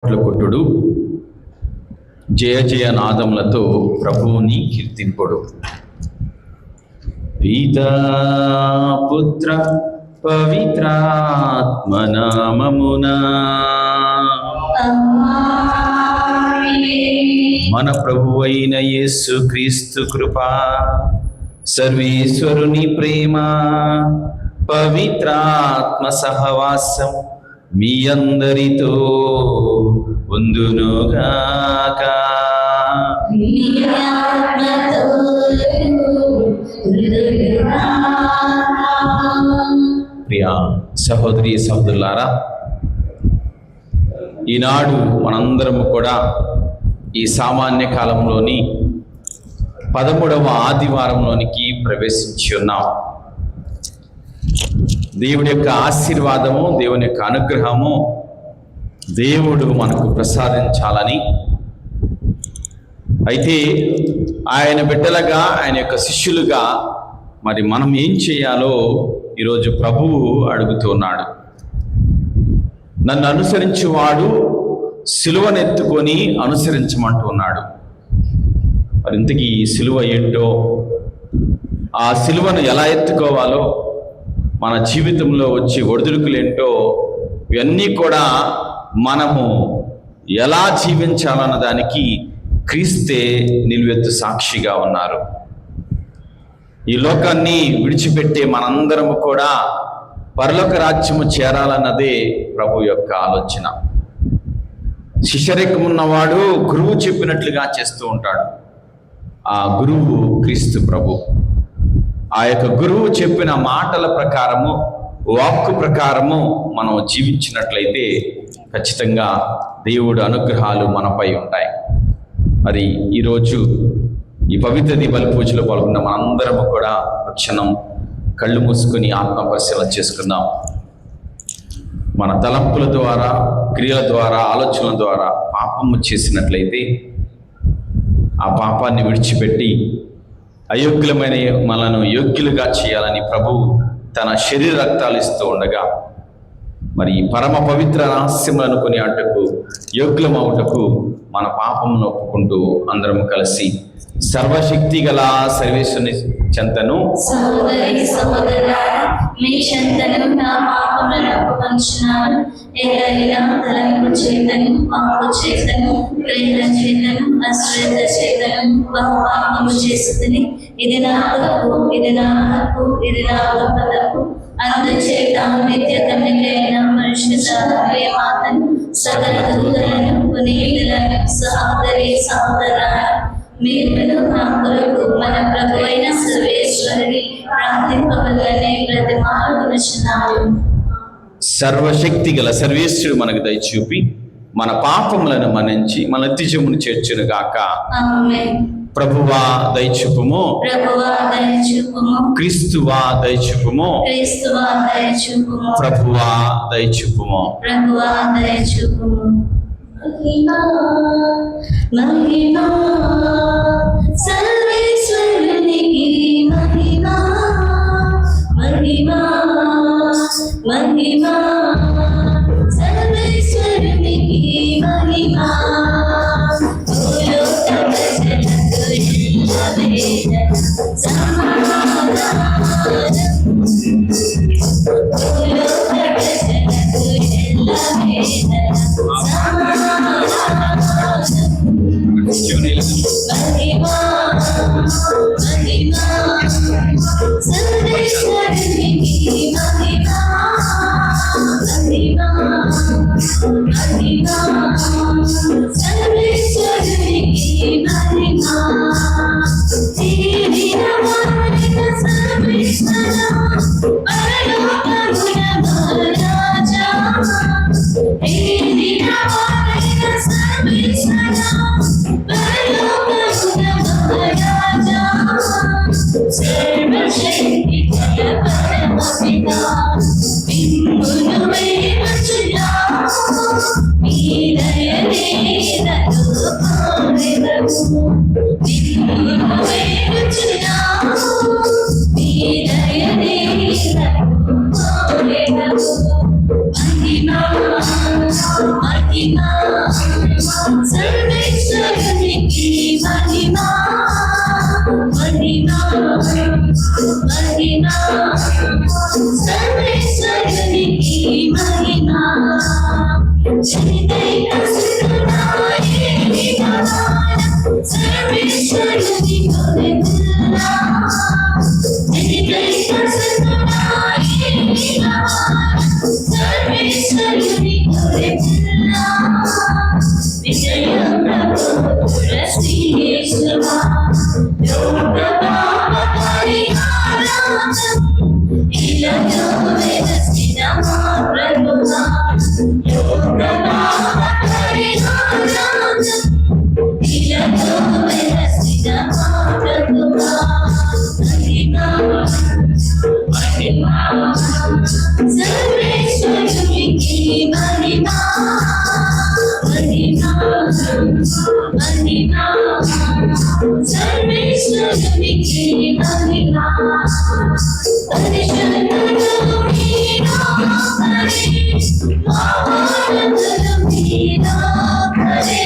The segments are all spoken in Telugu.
చప్పట్లు కొట్టుడు, జయ జయ నాదములతో ప్రభువుని కీర్తింపుడు. పితా పుత్ర పవిత్రాత్మ నామమునా మన ప్రభువైన యేసు క్రీస్తు కృపా, సర్వేశ్వరుని ప్రేమ, పవిత్రాత్మ సహవాసం మీ అందరితో ఉందునుగాక. ప్రియా సహోదరి సహోదరులారా, ఈనాడు మనందరము కూడా ఈ సామాన్య కాలంలోని 13వ ఆదివారంలోనికి ప్రవేశించి ఉన్నాం. దేవుని యొక్క ఆశీర్వాదము, దేవుని యొక్క అనుగ్రహము దేవుడు మనకు ప్రసాదించాలని, అయితే ఆయన బిడ్డలుగా, ఆయన యొక్క శిష్యులుగా మరి మనం ఏం చేయాలో ఈరోజు ప్రభువు అడుగుతున్నాడు. నన్ను అనుసరించువాడు సిలువనెత్తుకొని అనుసరించమంటున్నాడు. మరి ఇంతకీ ఈ సిలువ ఏంటో, ఆ సిలువను ఎలా ఎత్తుకోవాలో, మన జీవితంలో వచ్చే ఒడిదుడుకులేంటో, ఇవన్నీ కూడా మనము ఎలా జీవించాలన్న దానికి క్రీస్తే నిలువెత్తు సాక్షిగా ఉన్నారు. ఈ లోకాన్ని విడిచిపెట్టే మనందరము కూడా పరలోక రాజ్యము చేరాలన్నదే ప్రభు యొక్క ఆలోచన. శిష్యరికం ఉన్నవాడు గురువు చెప్పినట్లుగా చేస్తూ ఉంటాడు. ఆ గురువు క్రీస్తు ప్రభు. ఆ యొక్క గురువు చెప్పిన మాటల ప్రకారము, వాక్కు ప్రకారము మనం జీవించినట్లయితే ఖచ్చితంగా దేవుడు అనుగ్రహాలు మనపై ఉంటాయి. మరి ఈరోజు ఈ పవిత్ర దీపావళి పూజలో పాల్గొన్న మనందరము కూడా క్షణం కళ్ళు మూసుకొని ఆత్మ పరిశీలన చేసుకుందాం. మన తలంపుల ద్వారా, క్రియల ద్వారా, ఆలోచనల ద్వారా పాపము చేసినట్లయితే ఆ పాపాన్ని విడిచిపెట్టి అయోగ్యులమైన మనలను యోగ్యులుగా చేయాలని ప్రభువు తన శరీర రక్తాలు ఇస్తూ ఉండగా, మరి పరమ పవిత్ర రహస్యములను కొని అంటకు యోగ్యులమవుటకు మన పాపమును ఒప్పుకుంటూ అందరం కలిసి సర్వశక్తి గల సర్వేశ్వరుని చెంతను మీ చెంతను నా పాపములను ఒప్పుకొనుచున్నాను. ఏదైనా తలంపు చేతను, పాపము చేతను, ప్రేమ చేతను, అశ్రద్ధ చేతను బహు పాపము చేస్తుంది. ఇది నా తప్పు, ఇది నా తప్పు, ఇది నా గొప్ప తప్పు. అందుచేత నిత్య కన్యకైన పరిశుద్ధ మాతను, సకల దూతలను, పునీతులను, సహోదరి సహోదరులారా, మీరును నా కొరకు మన ప్రభువైన సర్వేశ్వరుని ప్రార్థింపవలెనని బ్రతిమాలుకొనుచున్నాను. సర్వశక్తి గల సర్వేశ్వరుడు మనకు దయచూపి మన పాపములను మన్నించి మన నిత్యజీవమును చేర్చును గాక. ఆమేన్. ప్రభువా దయచూపుము, ప్రభువా దయచూపుము, క్రీస్తువా దయచూపుము, క్రీస్తువా దయచూపుము, ప్రభువా దయచూపుము, ప్రభువా దయచూపుము. మహిమా మహిమా సర్వేశ్వరునికి మహిమా, మహిమా మహిమా సర్వేశ్వరునికి మహిమా. మీ దయనే సర్వేశ్వరునికి మహిమా మహిమా మహిమా సర్వేశ్వరునికి మహిమా జనితైక సుతుడాయే నివాన సర్వేశ్వరుని కొరెతుల్లా జనితైక సుతుడాయే నివాన సర్వేశ్వరుని కొరెతుల్లా విజయ ప్రభు శ్రీయేసువా యోగ పాప పరిహారం ఇలయో వెలసిన మా ప్రభువా యోగ పాప పరిహారం ఇలయో వెలసిన మా ప్రభువా మహిమా మహిమా సర్వేశ్వరునికి మహిమా మహిమా మహిమా సర్వేశ్వరునికి మహిమా పరిశుద్ధుడు మీరాపరే మహోన్నతుడు మీరాపరే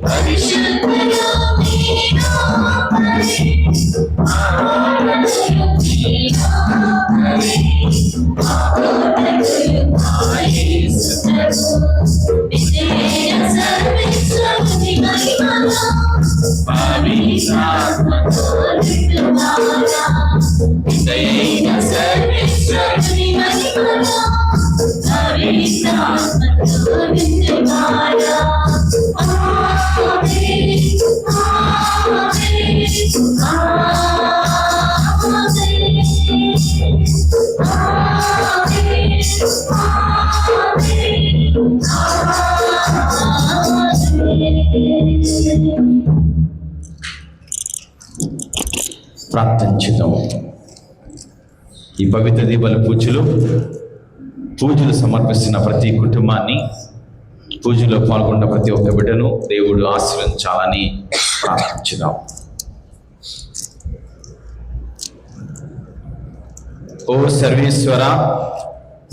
పరిశుద్ధుడు మీరాపరే మహోన్నతుడు మీరాపరే మహోన్నతుడు యేసు విజయ సర్వేశ్వరుని మహిమలో పవిత్రాత్మతో నిండువాడా విజయ సర్వేశ్వరుని మహిమలో పవిత్రాత్మతో నిండువాడా ఆమేన్ ఆమేన్ ప్రార్థించుదాం. ఈ పవిత్ర దీపాల పూజలు సమర్పిస్తున్న ప్రతి కుటుంబాన్ని, పూజలో పాల్గొన్న ప్రతి ఒక్క బిడ్డను దేవుడు ఆశీర్వదించాలని ప్రార్థించుదాం. ఓ సర్వేశ్వర,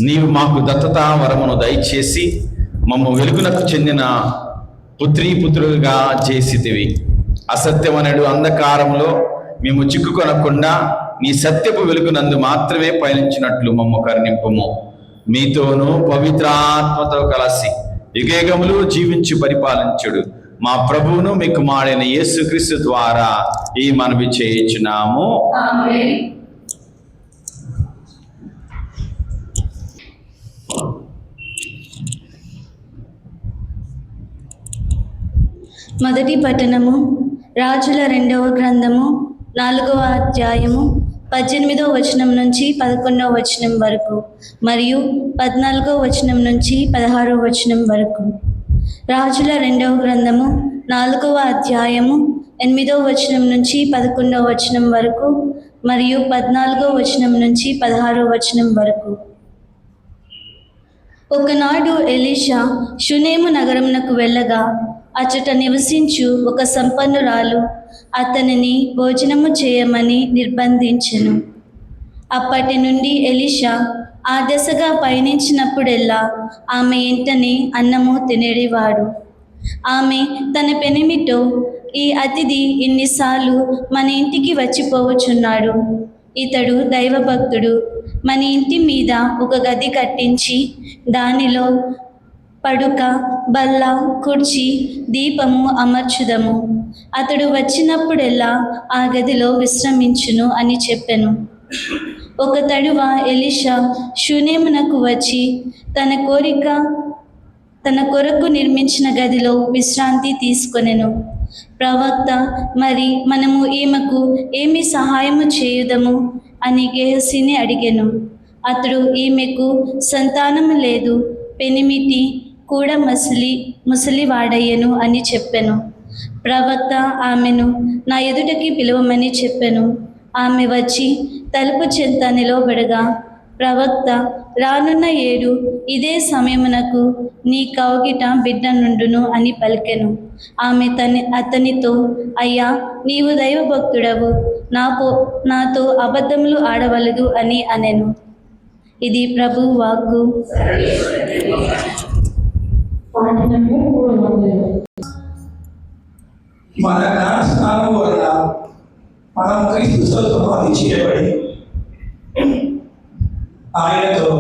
నీవు మాకు దత్తతా వరమును దయచేసి మమ్మ వెలుగునకు చెందిన పుత్రులుగా చేసితివి. అసత్యమనడు అంధకారంలో మేము చిక్కుకొనకుండా నీ సత్యపు వెలుగునందు మాత్రమే పయనించినట్లు మమ్మ కరుణింపుము. మీతోనూ పవిత్రాత్మతో కలిసి యుగయుగములు జీవించి పరిపాలించుడు మా ప్రభువును మీ కుమారుడైన యేసుక్రీస్తు ద్వారా ఈ మనవి చేయుచున్నాము. ఆమేన్. మొదటి పట్టణము రాజుల 2వ గ్రంథము 4వ అధ్యాయము 18వ వచనం నుంచి 11వ వచనం వరకు మరియు 14వ వచనం నుంచి 16వ వచనం వరకు. రాజుల 2వ గ్రంథము 4వ అధ్యాయము 8వ వచనం నుంచి 11వ వచనం వరకు మరియు 14వ వచనం నుంచి 16వ వచనం వరకు. ఒకనాడు ఎలీషా షునేము నగరమునకు వెళ్ళగా అచ్చట నివసించు ఒక సంపన్నురాలు అతనిని భోజనము చేయమని నిర్బంధించెను. అప్పటి నుండి ఎలీషా ఆ దశగా పయనించినప్పుడెల్లా ఆమె ఇంటనే అన్నము తినేవాడు. ఆమె తన పెనిమితో, ఈ అతిథి ఇన్నిసార్లు మన ఇంటికి వచ్చిపోవచున్నాడు, ఇతడు దైవభక్తుడు, మన ఇంటి మీద ఒక గది కట్టించి దానిలో పడుక, బల్ల, కుర్చీ, దీపము అమర్చుదము. అతడు వచ్చినప్పుడెల్లా ఆ గదిలో విశ్రమించును అని చెప్పెను. ఒక తడువ ఎలీషా షూనేమునకు వచ్చి తన కొరకు నిర్మించిన గదిలో విశ్రాంతి తీసుకొనెను. ప్రవక్త, మరి మనము ఈమెకు ఏమి సహాయము చేయుదము అని గెహజీని అడిగెను. అతడు, ఈమెకు సంతానము లేదు, పెనిమిటి కూడా ముసలివాడయ్యను అని చెప్పెను. ప్రవక్త ఆమెను నా ఎదుటకి పిలువమని చెప్పెను. ఆమె వచ్చి తలుపు చెంత నిలవబడగా ప్రవక్త, రానున్న ఏడు ఇదే సమయమునకు నీ కౌగిట బిడ్డ నుండును అని పలికెను. ఆమె అతనితో, అయ్యా, నీవు దైవభక్తుడవు, నాతో అబద్ధములు ఆడవలదు అని అనెను. ఇది ప్రభువు వాక్కు. పాటలు మనము 300. మన జ్ఞాన స్నానం వలన మనం క్రీస్తుతో సమాధి చేయబడి ఆయనతో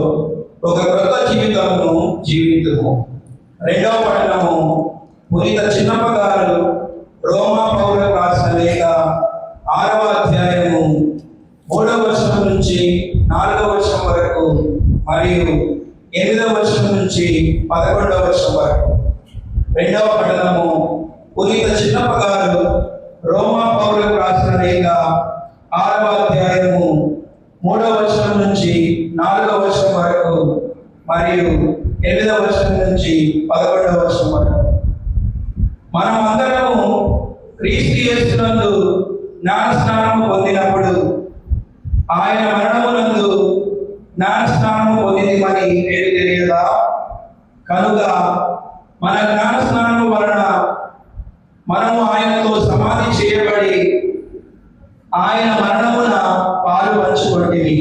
ఒక క్రొత్త జీవితమును జీవితము. రెండవ పట్టణము పునీత చిన్నప్ప గారు రోమా పౌరులకు రాసిన లేఖ 6వ అధ్యాయము 3వ వచనం నుంచి 4వ వచనం వరకు మరియు 8వ వచనం నుంచి 11వ వచనం వరకు. రెండవ పట్టణము పునీత చిన్నప్ప గారు రోమా పౌరులకు రాసిన లేఖ 6వ అధ్యాయము 3వ వచనం నుంచి 4వ వచనం వరకు మరియు 8వ వచనం నుంచి 11వ వచనం వరకు. మనం అందరము క్రీస్తు యేసునందు జ్ఞాన స్నానము పొందినప్పుడు ఆయన మరణమునందు జ్ఞాన స్నానము పొందిందని మీరు తెలియదా? కనుక మన జ్ఞాన స్నానము వలన మనము ఆయనతో సమాధి చేయబడి ఆయన మరణమున పాలు పంచుకొంటిమి.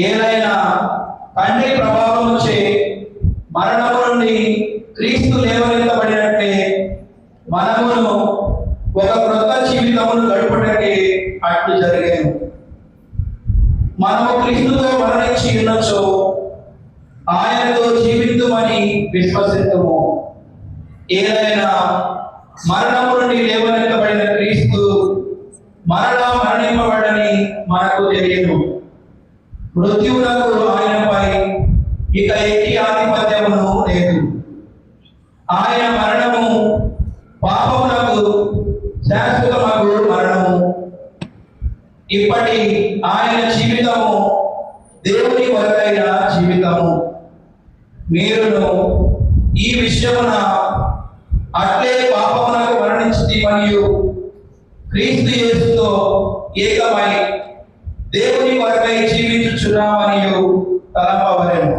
ఏదైనా తండ్రి ప్రభావముచే మరణము నుండి క్రీస్తు లేవనెత్తబడినట్టే మనమును ఒక క్రొత్త జీవితమును గడుపుటకే అట్లు జరిగాను. మనము క్రీస్తుతో మరణించి ఉన్నచో ఆయనతో జీవితుమని విశ్వసిద్దుము. ఏదైనా మరణము నుండి లేవనెత్తబడిన క్రీస్తు మరలా మరణింపబడని మనకు తెలియదు. మృత్యువునకు ఆయనపై ఇక ఎట్టి ఆధిపత్యమును లేదు. ఆయన మరణము పాపమునకు శాశ్వతమగు మరణము. ఇప్పటి ఆయన జీవితము దేవుని కొరకైన జీవితము. మీరును ఈ విషయమున అట్లే పాపమునకు మరణించి మరియు క్రీస్తు యేసుతో ఏకమై దేవుని కొరకై జీవించుచున్నామనియు తలంపవలెను.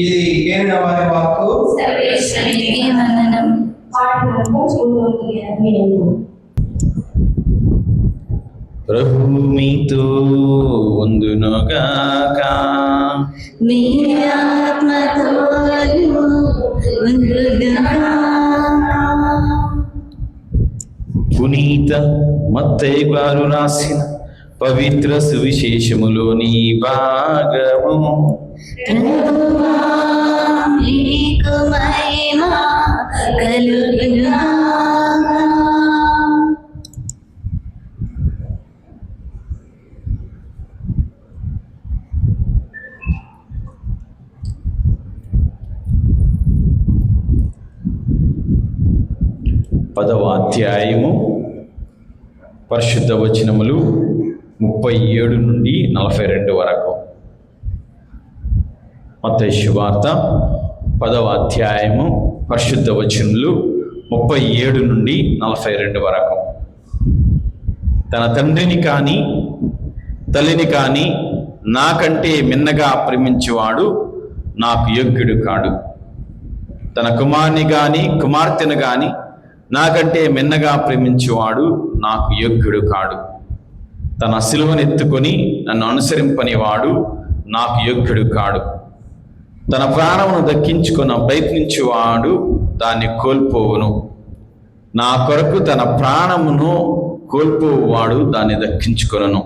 ఇది ఏమిన వారి వాక్కు. సర్వేశ్వరునికి వందనం. పాఠము 325. ప్రభు మీతో ఉందునుగాక. మీ ఆత్మతోను ఉండుగాక. పునీత మత్తయి గారు రాసిన పవిత్ర సువిశేషములోని భాగము. ప్రభువా, నీకు మహిమ కలుగుగాక. పదవ అధ్యాయము పరిశుద్ధ వచనములు 37 నుండి 42 వరకు. మత్తయి సువార్త 10వ అధ్యాయము పరిశుద్ధ వచనములు 37 నుండి 42 వరకు. తన తండ్రిని కానీ తల్లిని కానీ నాకంటే మిన్నగా ప్రేమించేవాడు నాకు యోగ్యుడు కాడు. తన కుమారుని కానీ కుమార్తెను కానీ నాకంటే మిన్నగా ప్రేమించేవాడు నాకు యోగ్యుడు కాడు. తన సిలువనెత్తుకొని నన్ను అనుసరింపనివాడు నాకు యోగ్యుడు కాడు. తన ప్రాణమును దక్కించుకున్న ప్రయత్నించేవాడు దాన్ని కోల్పోవును. నా కొరకు తన ప్రాణమును కోల్పోవాడు దాన్ని దక్కించుకొనును.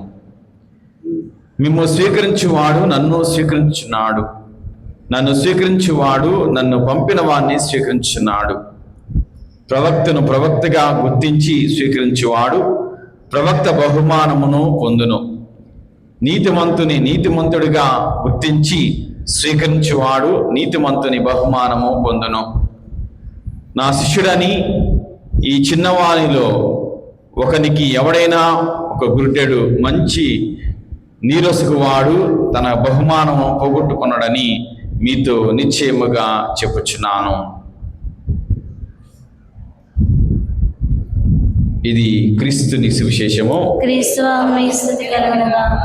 మిమ్ము స్వీకరించువాడు నన్ను స్వీకరించున్నాడు. నన్ను స్వీకరించువాడు నన్ను పంపిన వాడిని స్వీకరించున్నాడు. ప్రవక్తను ప్రవక్తగా గుర్తించి స్వీకరించువాడు ప్రవక్త బహుమానమును పొందును. నీతిమంతుని నీతిమంతుడిగా గుర్తించి స్వీకరించువాడు నీతిమంతుని బహుమానము పొందును. నా శిష్యుడని ఈ చిన్నవానిలో ఒకనికి ఎవడైనా ఒక గురుడెడు మంచి నీరసుకువాడు తన బహుమానము పోగొట్టుకున్నాడని మీతో నిశ్చయముగా చెప్పుచున్నాను. ఇది క్రీస్తుని సువిశేషము. క్రీస్తువా, మీ స్తుతి కలుగునుగాక.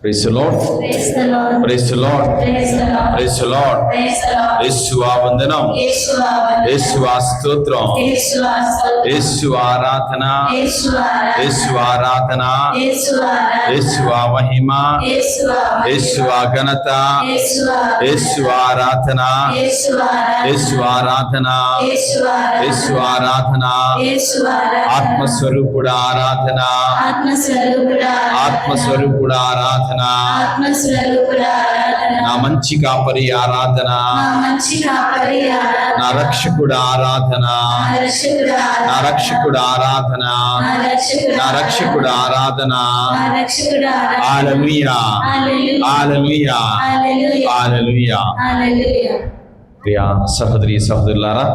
Praise the Lord, Praise the Lord. Praise the Lord, Praise the Lord. Praise the Lord. Praise the Lord. యేసువా వందనం, యేసువా వందనం. యేసువా స్తోత్రం, యేసువా స్తోత్రం. యేసు ఆరాధన, యేసువా ఆరాధన. యేసు ఆరాధన, యేసువా ఆరాధన. యేసువా మహిమ, యేసువా మహిమ. యేసువా ఘనత, యేసువా యేసు ఆరాధన, యేసువా ఆరాధన. యేసు ఆరాధన, యేసువా ఆరాధన. యేసు ఆరాధన, యేసువా ఆరాధన. ఆత్మస్వరూపుడు ఆరాధన, ఆత్మస్వరూపుడా ఆత్మస్వరూపుడు ఆరాధన, ఆత్మస్వరూపుడా ఆరాధన. నా మంచి కాపరి ఆరాధన, నా మంచి కాపరి ఆరాధన. నా రక్షకుడు ఆరాధన, నా రక్షకుడా నా రక్షకుడు ఆరాధన, నా రక్షకుడా నా రక్షకుడు ఆరాధన. నా రక్షకుడా హల్లెలూయా, హల్లెలూయా. Hallelujah, hallelujah. హల్లెలూయా. హల్లెలూయా. ప్రియా సహోదరి సహోదరులారా,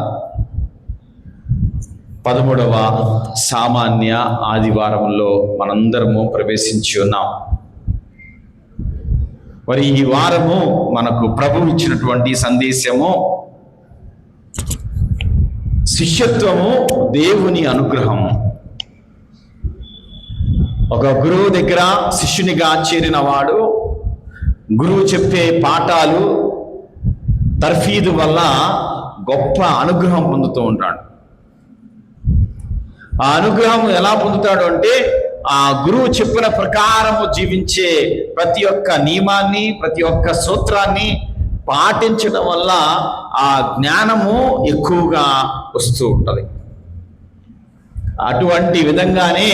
13వ సామాన్య ఆదివారంలో మనందరము ప్రవేశించి ఉన్నాం. మరి ఈ వారము మనకు ప్రభువు ఇచ్చినటువంటి సందేశము శిష్యత్వము దేవుని అనుగ్రహము. ఒక గురువు దగ్గర శిష్యునిగా చేరిన వాడు గురువు చెప్పే పాఠాలు తర్ఫీదు వల్ల గొప్ప అనుగ్రహం పొందుతూ ఉంటాడు. ఆ అనుగ్రహం ఎలా పొందుతాడు అంటే ఆ గురువు చెప్పిన ప్రకారము జీవించే ప్రతి ఒక్క నియమాన్ని, ప్రతి ఒక్క సూత్రాన్ని పాటించడం వల్ల ఆ జ్ఞానము ఎక్కువగా వస్తూ ఉంటుంది. అటువంటి విధంగానే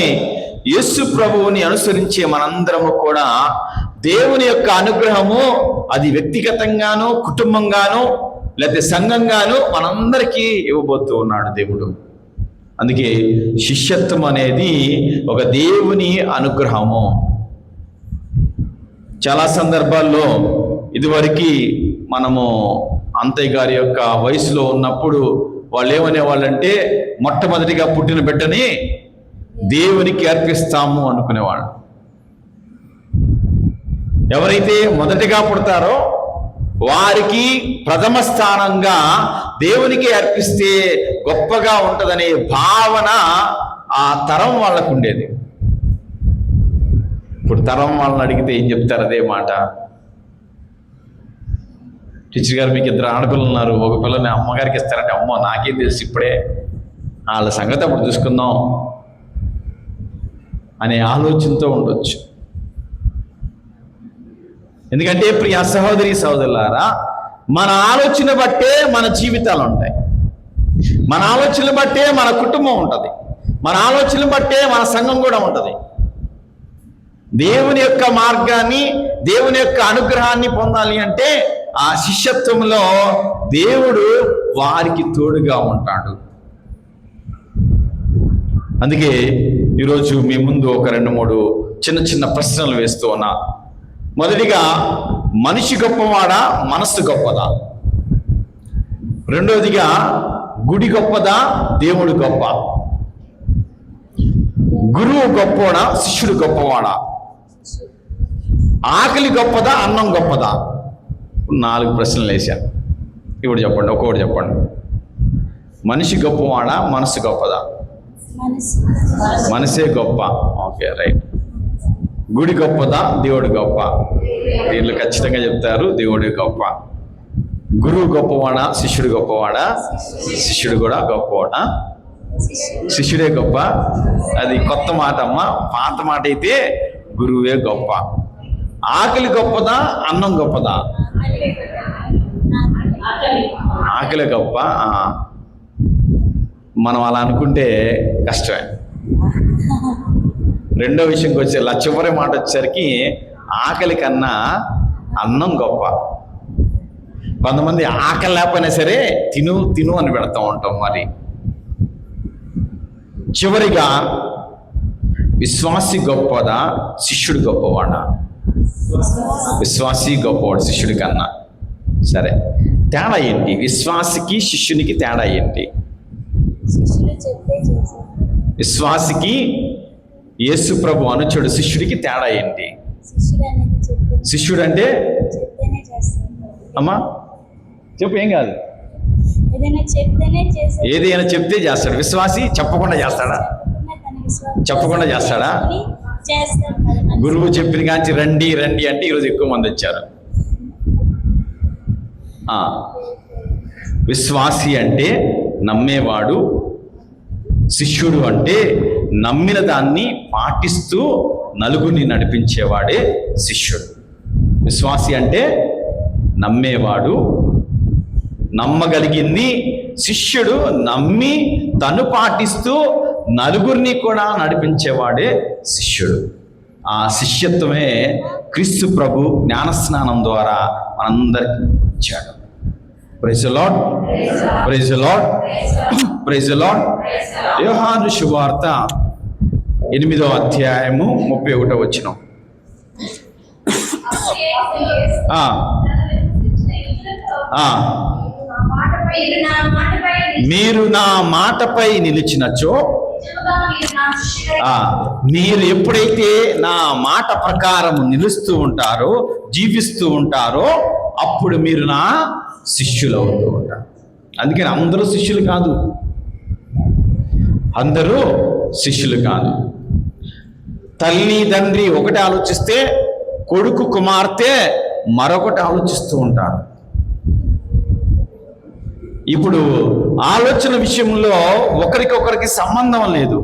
యేసు ప్రభువుని అనుసరించే మనందరము కూడా దేవుని యొక్క అనుగ్రహము అది వ్యక్తిగతంగాను, కుటుంబంగాను, లేకపోతే సంఘంగాను మనందరికీ ఇవ్వబోతూ ఉన్నాడు దేవుడు. అందుకే శిష్యత్వం అనేది ఒక దేవుని అనుగ్రహము. చాలా సందర్భాల్లో ఇదివరకు మనము అంతయ్య గారి యొక్క వయసులో ఉన్నప్పుడు వాళ్ళు ఏమనేవాళ్ళంటే మొట్టమొదటిగా పుట్టిన బిడ్డని దేవునికి అర్పిస్తాము అనుకునేవాళ్ళు. ఎవరైతే మొదటిగా పుడతారో వారికి ప్రథమ స్థానంగా దేవునికి అర్పిస్తే గొప్పగా ఉంటుందనే భావన ఆ తరం వాళ్ళకు ఉండేది. ఇప్పుడు తరం వాళ్ళని అడిగితే ఏం చెప్తారు అదే మాట. టీచర్ గారు మీకు 2 ఆడపిల్లలు ఉన్నారు, ఒక పిల్లని అమ్మగారికి ఇస్తారంటే అమ్మో నాకేం తెలుసు ఇప్పుడే, వాళ్ళ సంగతి అప్పుడు చూసుకుందాం అనే ఆలోచనతో ఉండొచ్చు. ఎందుకంటే ప్రియ సహోదరి సహోదరులారా, మన ఆలోచన బట్టే మన జీవితాలు ఉంటాయి, మన ఆలోచన బట్టే మన కుటుంబం ఉంటుంది, మన ఆలోచన బట్టే మన సంఘం కూడా ఉంటుంది. దేవుని యొక్క మార్గాన్ని, దేవుని యొక్క అనుగ్రహాన్ని పొందాలి అంటే ఆ శిష్యత్వంలో దేవుడు వారికి తోడుగా ఉంటాడు. అందుకే ఈరోజు మీ ముందు ఒక 2-3 చిన్న చిన్న ప్రశ్నలు వేస్తూ ఉన్నా. మొదటిగా, మనిషి గొప్పవాడా, మనస్సు గొప్పదా? రెండవదిగా, గుడి గొప్పదా, దేవుడు గొప్ప? గురువు గొప్పవాడా, శిష్యుడు గొప్పవాడా? ఆకలి గొప్పదా, అన్నం గొప్పదా? 4 ప్రశ్నలు వేశాను. ఇప్పుడు చెప్పండి, ఒక్కొక్కటి చెప్పండి. మనిషి గొప్పవాడా, మనసు గొప్పదా? మనసే గొప్ప. Okay, right. గుడి గొప్పదా, దేవుడు గొప్ప? దీనిలో ఖచ్చితంగా చెప్తారు దేవుడే గొప్ప. గురువు గొప్పవాడా, శిష్యుడు గొప్పవాడా? శిష్యుడు కూడా గొప్పవాడా? శిష్యుడే గొప్ప. అది కొత్త మాట అమ్మా. పాత మాట అయితే గురువే గొప్ప. ఆకలి గొప్పదా, అన్నం గొప్పదా? ఆకలి గొప్ప. మనం అలా అనుకుంటే కష్టమే. రెండో విషయంకి వచ్చే చివరి మాట వచ్చేసరికి ఆకలి కన్నా అన్నం గొప్ప. కొంతమంది ఆకలి లేకపోయినా సరే తిను తిను అని పెడతా ఉంటాం. మరి చివరిగా, విశ్వాసి గొప్పదా, శిష్యుడు గొప్పవాడా? విశ్వాసి గొప్పవాడు శిష్యుడి కన్నా. సరే, తేడా ఏంటి? విశ్వాసికి శిష్యునికి తేడా ఏంటి? విశ్వాసికి యేసు ప్రభు అనుచరుడు, శిష్యుడికి తేడా ఏంటి? శిష్యుడు అంటే అమ్మా చెప్పు, ఏం కాదు, ఏదైనా చెప్తే చేస్తాడు. విశ్వాసి చెప్పకుండా చేస్తాడా? చెప్పకుండా చేస్తాడా? గురువు చెప్పిన కాంచి రండి రండి అంటే ఈరోజు ఎక్కువ మంది వచ్చారు. విశ్వాసి అంటే నమ్మేవాడు, శిష్యుడు అంటే నమ్మిన దాన్ని పాటిస్తూ నలుగురిని నడిపించేవాడే శిష్యుడు. విశ్వాసి అంటే నమ్మేవాడు, నమ్మగలిగింది. శిష్యుడు నమ్మి తను పాటిస్తూ నలుగురిని కూడా నడిపించేవాడే శిష్యుడు. ఆ శిష్యత్వమే క్రీస్తు ప్రభు జ్ఞానస్నానం ద్వారా మనందరికీ ఇచ్చాడు. Praise the Lord, praise the Lord, praise the Lord. యోహాను శుభవార్త 8వ అధ్యాయము 31వ వచనం. మీరు నా మాటపై నిలిచినచో, మీరు ఎప్పుడైతే నా మాట ప్రకారం నిలుస్తూ ఉంటారో, జీవిస్తూ ఉంటారో, అప్పుడు మీరు నా శిష్యులు అవుతూ ఉంటారు. అందుకని అందరూ శిష్యులు కాదు, అందరూ శిష్యులు కాదు. తల్లి తండ్రి ఒకటి ఆలోచిస్తే కొడుకు కుమార్తె మరొకటి ఆలోచిస్తూ ఉంటారు. ఇప్పుడు ఆలోచన విషయంలో ఒకరికొకరికి సంబంధం లేదు.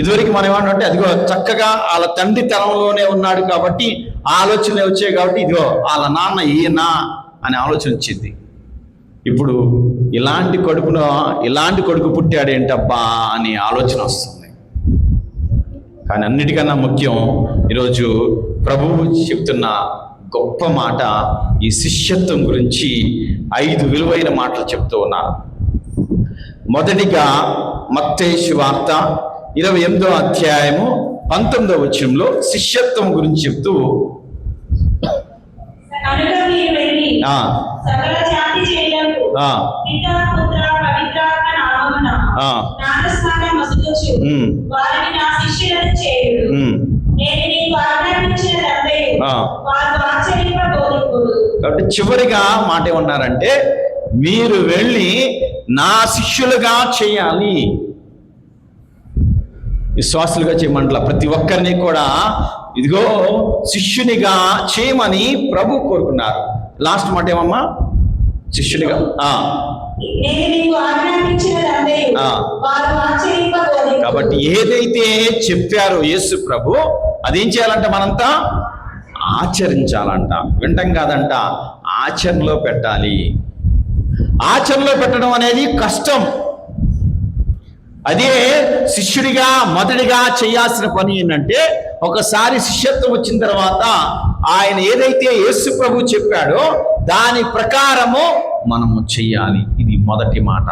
ఇదివరకు మనం ఏమన్నా అదిగో చక్కగా వాళ్ళ తండ్రి తరంలోనే ఉన్నాడు కాబట్టి ఆలోచనలు వచ్చాయి కాబట్టి ఇదిగో వాళ్ళ నాన్న ఈయన అనే ఆలోచన వచ్చింది. ఇప్పుడు ఇలాంటి కొడుకు పుట్టాడేంటబ్బా అనే ఆలోచన వస్తుంది. కానీ అన్నిటికన్నా ముఖ్యం ఈరోజు ప్రభువు చెప్తున్న గొప్ప మాట, ఈ శిష్యత్వం గురించి 5 విలువైన మాటలు చెప్తూ ఉన్నారు. మొదటిగా మత్తయి సువార్త 28వ అధ్యాయము 19వ వచనంలో శిష్యత్వం గురించి చెప్తూ కాబట్టి చివరిగా మాట ఏమన్నారంటే, మీరు వెళ్ళి నా శిష్యులుగా చేయాలి. విశ్వాసులుగా చేయమంటలా, ప్రతి ఒక్కరిని కూడా ఇదిగో శిష్యునిగా చేయమని ప్రభు కోరుకున్నారు. లాస్ట్ మాట ఏమమ్మా? శిష్యునిగా. కాబట్టి ఏదైతే చెప్పారో యేసు ప్రభు అదేం చేయాలంట? మనంతా ఆచరించాలంట. వింటాం కాదంట, ఆచరణలో పెట్టాలి. ఆచరణలో పెట్టడం అనేది కష్టం. అదే శిష్యుడిగా మొదటిగా చేయాల్సిన పని ఏంటంటే, ఒకసారి శిష్యత్వం వచ్చిన తర్వాత ఆయన ఏదైతే యేసు ప్రభు చెప్పాడో దాని ప్రకారము మనము చెయ్యాలి. ఇది మొదటి మాట.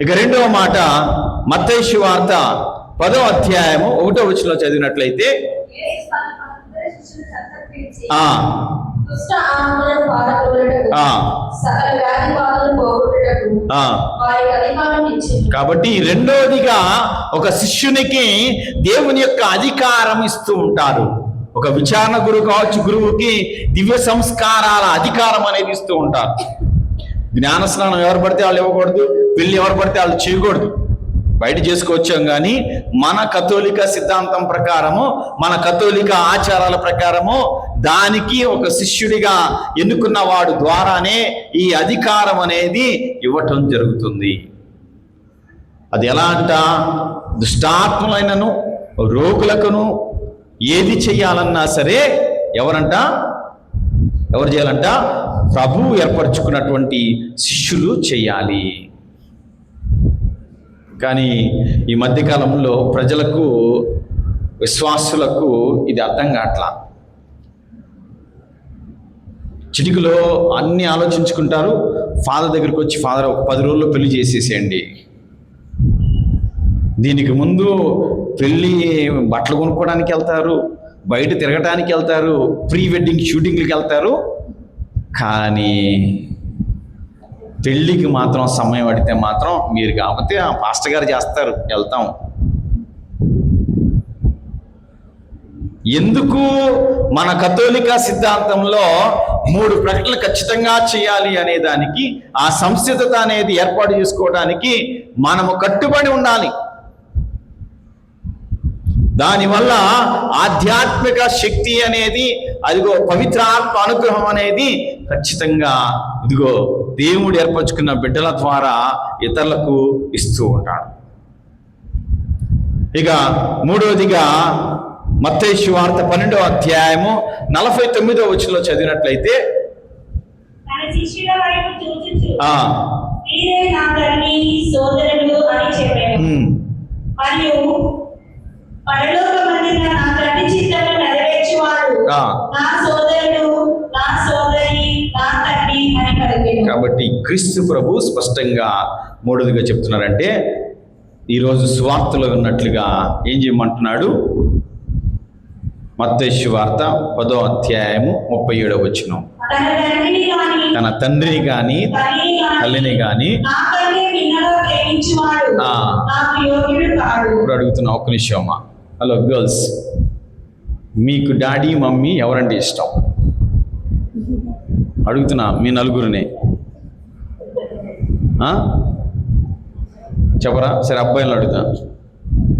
ఇక రెండవ మాట మత్తయి సువార్త 10వ అధ్యాయము 1వ వచనంలో చదివినట్లయితే, కాబట్టి రెండోదిగా ఒక శిష్యునికి దేవుని యొక్క అధికారం ఇస్తూ ఉంటారు. ఒక విచారణ గురువు కావచ్చు, గురువుకి దివ్య సంస్కారాల అధికారం అనేది ఇస్తూ ఉంటారు. జ్ఞానస్నానం ఎవరు పడితే వాళ్ళు ఇవ్వకూడదు, పెళ్లి ఎవరు పడితే వాళ్ళు చేయకూడదు. బయట చేసుకొచ్చాం కానీ మన కథోలిక సిద్ధాంతం ప్రకారము, మన కథోలిక ఆచారాల ప్రకారము దానికి ఒక శిష్యుడిగా ఎన్నుకున్న వాడు ద్వారానే ఈ అధికారం అనేది ఇవ్వటం జరుగుతుంది. అది ఎలా అంట? దుష్టాత్మలైనను రోగులకును ఏది చెయ్యాలన్నా సరే ఎవరు చేయాలంట? ప్రభువు ఏర్పరచుకున్నటువంటి శిష్యులు చెయ్యాలి. కానీ ఈ మధ్యకాలంలో ప్రజలకు, విశ్వాసులకు ఇది అర్థం కావట్లా. చిటికలో అన్ని ఆలోచించుకుంటారు. ఫాదర్ దగ్గరికి వచ్చి, ఫాదర్ ఒక 10 రోజుల్లో పెళ్లి చేసేసేయండి. దీనికి ముందు పెళ్ళి బట్టలు కొనుక్కోవడానికి వెళ్తారు, బయట తిరగటానికి వెళ్తారు, ప్రీ వెడ్డింగ్ షూటింగ్లకి వెళ్తారు. కానీ పెళ్ళికి మాత్రం సమయం పడితే మాత్రం మీరు కాకపోతే ఆ పాస్టర్ గారు చేస్తారు, వెళ్తాం. ఎందుకు? మన కథోలిక సిద్ధాంతంలో 3 ప్రకటనలు ఖచ్చితంగా చేయాలి అనే దానికి, ఆ సంసిద్ధత అనేది ఏర్పాటు చేసుకోవడానికి మనము కట్టుబడి ఉండాలి. దానివల్ల ఆధ్యాత్మిక శక్తి అనేది, అదిగో పవిత్రాత్మ అనుగ్రహం అనేది ఖచ్చితంగా ఇదిగో దేవుడు ఏర్పరచుకున్న బిడ్డల ద్వారా ఇతరులకు ఇస్తూ ఉంటాడు. ఇక మూడవదిగా మత్తయి సువార్త 12వ అధ్యాయము 49వ వచనంలో చదివినట్లయితే తన శిష్యుల వైపు చూచుచు ఆ వీరే నా తల్లి సోదరులు అని చెప్పాడు. మరియు పరలోకమందున్న నా తండ్రి చిత్తము నెరవేర్చువాడు ఆ. నా సోదరుడు, నా సోదరి, నా తల్లి అని పలికెను. కాబట్టి క్రీస్తు ప్రభు స్పష్టంగా మూడవదిగా చెప్తున్నారంటే, ఈరోజు సువార్తలో ఉన్నట్లుగా ఏం చేయమంటున్నాడు? మత్తయి సువార్త 10వ అధ్యాయము 37వ వచనం, తన తండ్రిని గాని తన తండ్రిని గాని తల్లిని గాని నాకంటే భిన్నగా ప్రేమించువాడు ఆ. నాకు యోగ్యుడు కాడు. ఇప్పుడు అడుగుతున్నా, ఒక్క నిమిషం అమ్మా. హలో గర్ల్స్, మీకు డాడీ మమ్మీ ఎవరంటే ఇష్టం? అడుగుతున్నా మీ నలుగురిని. చెప్పరా? సరే, అబ్బాయిలను అడుగుతా.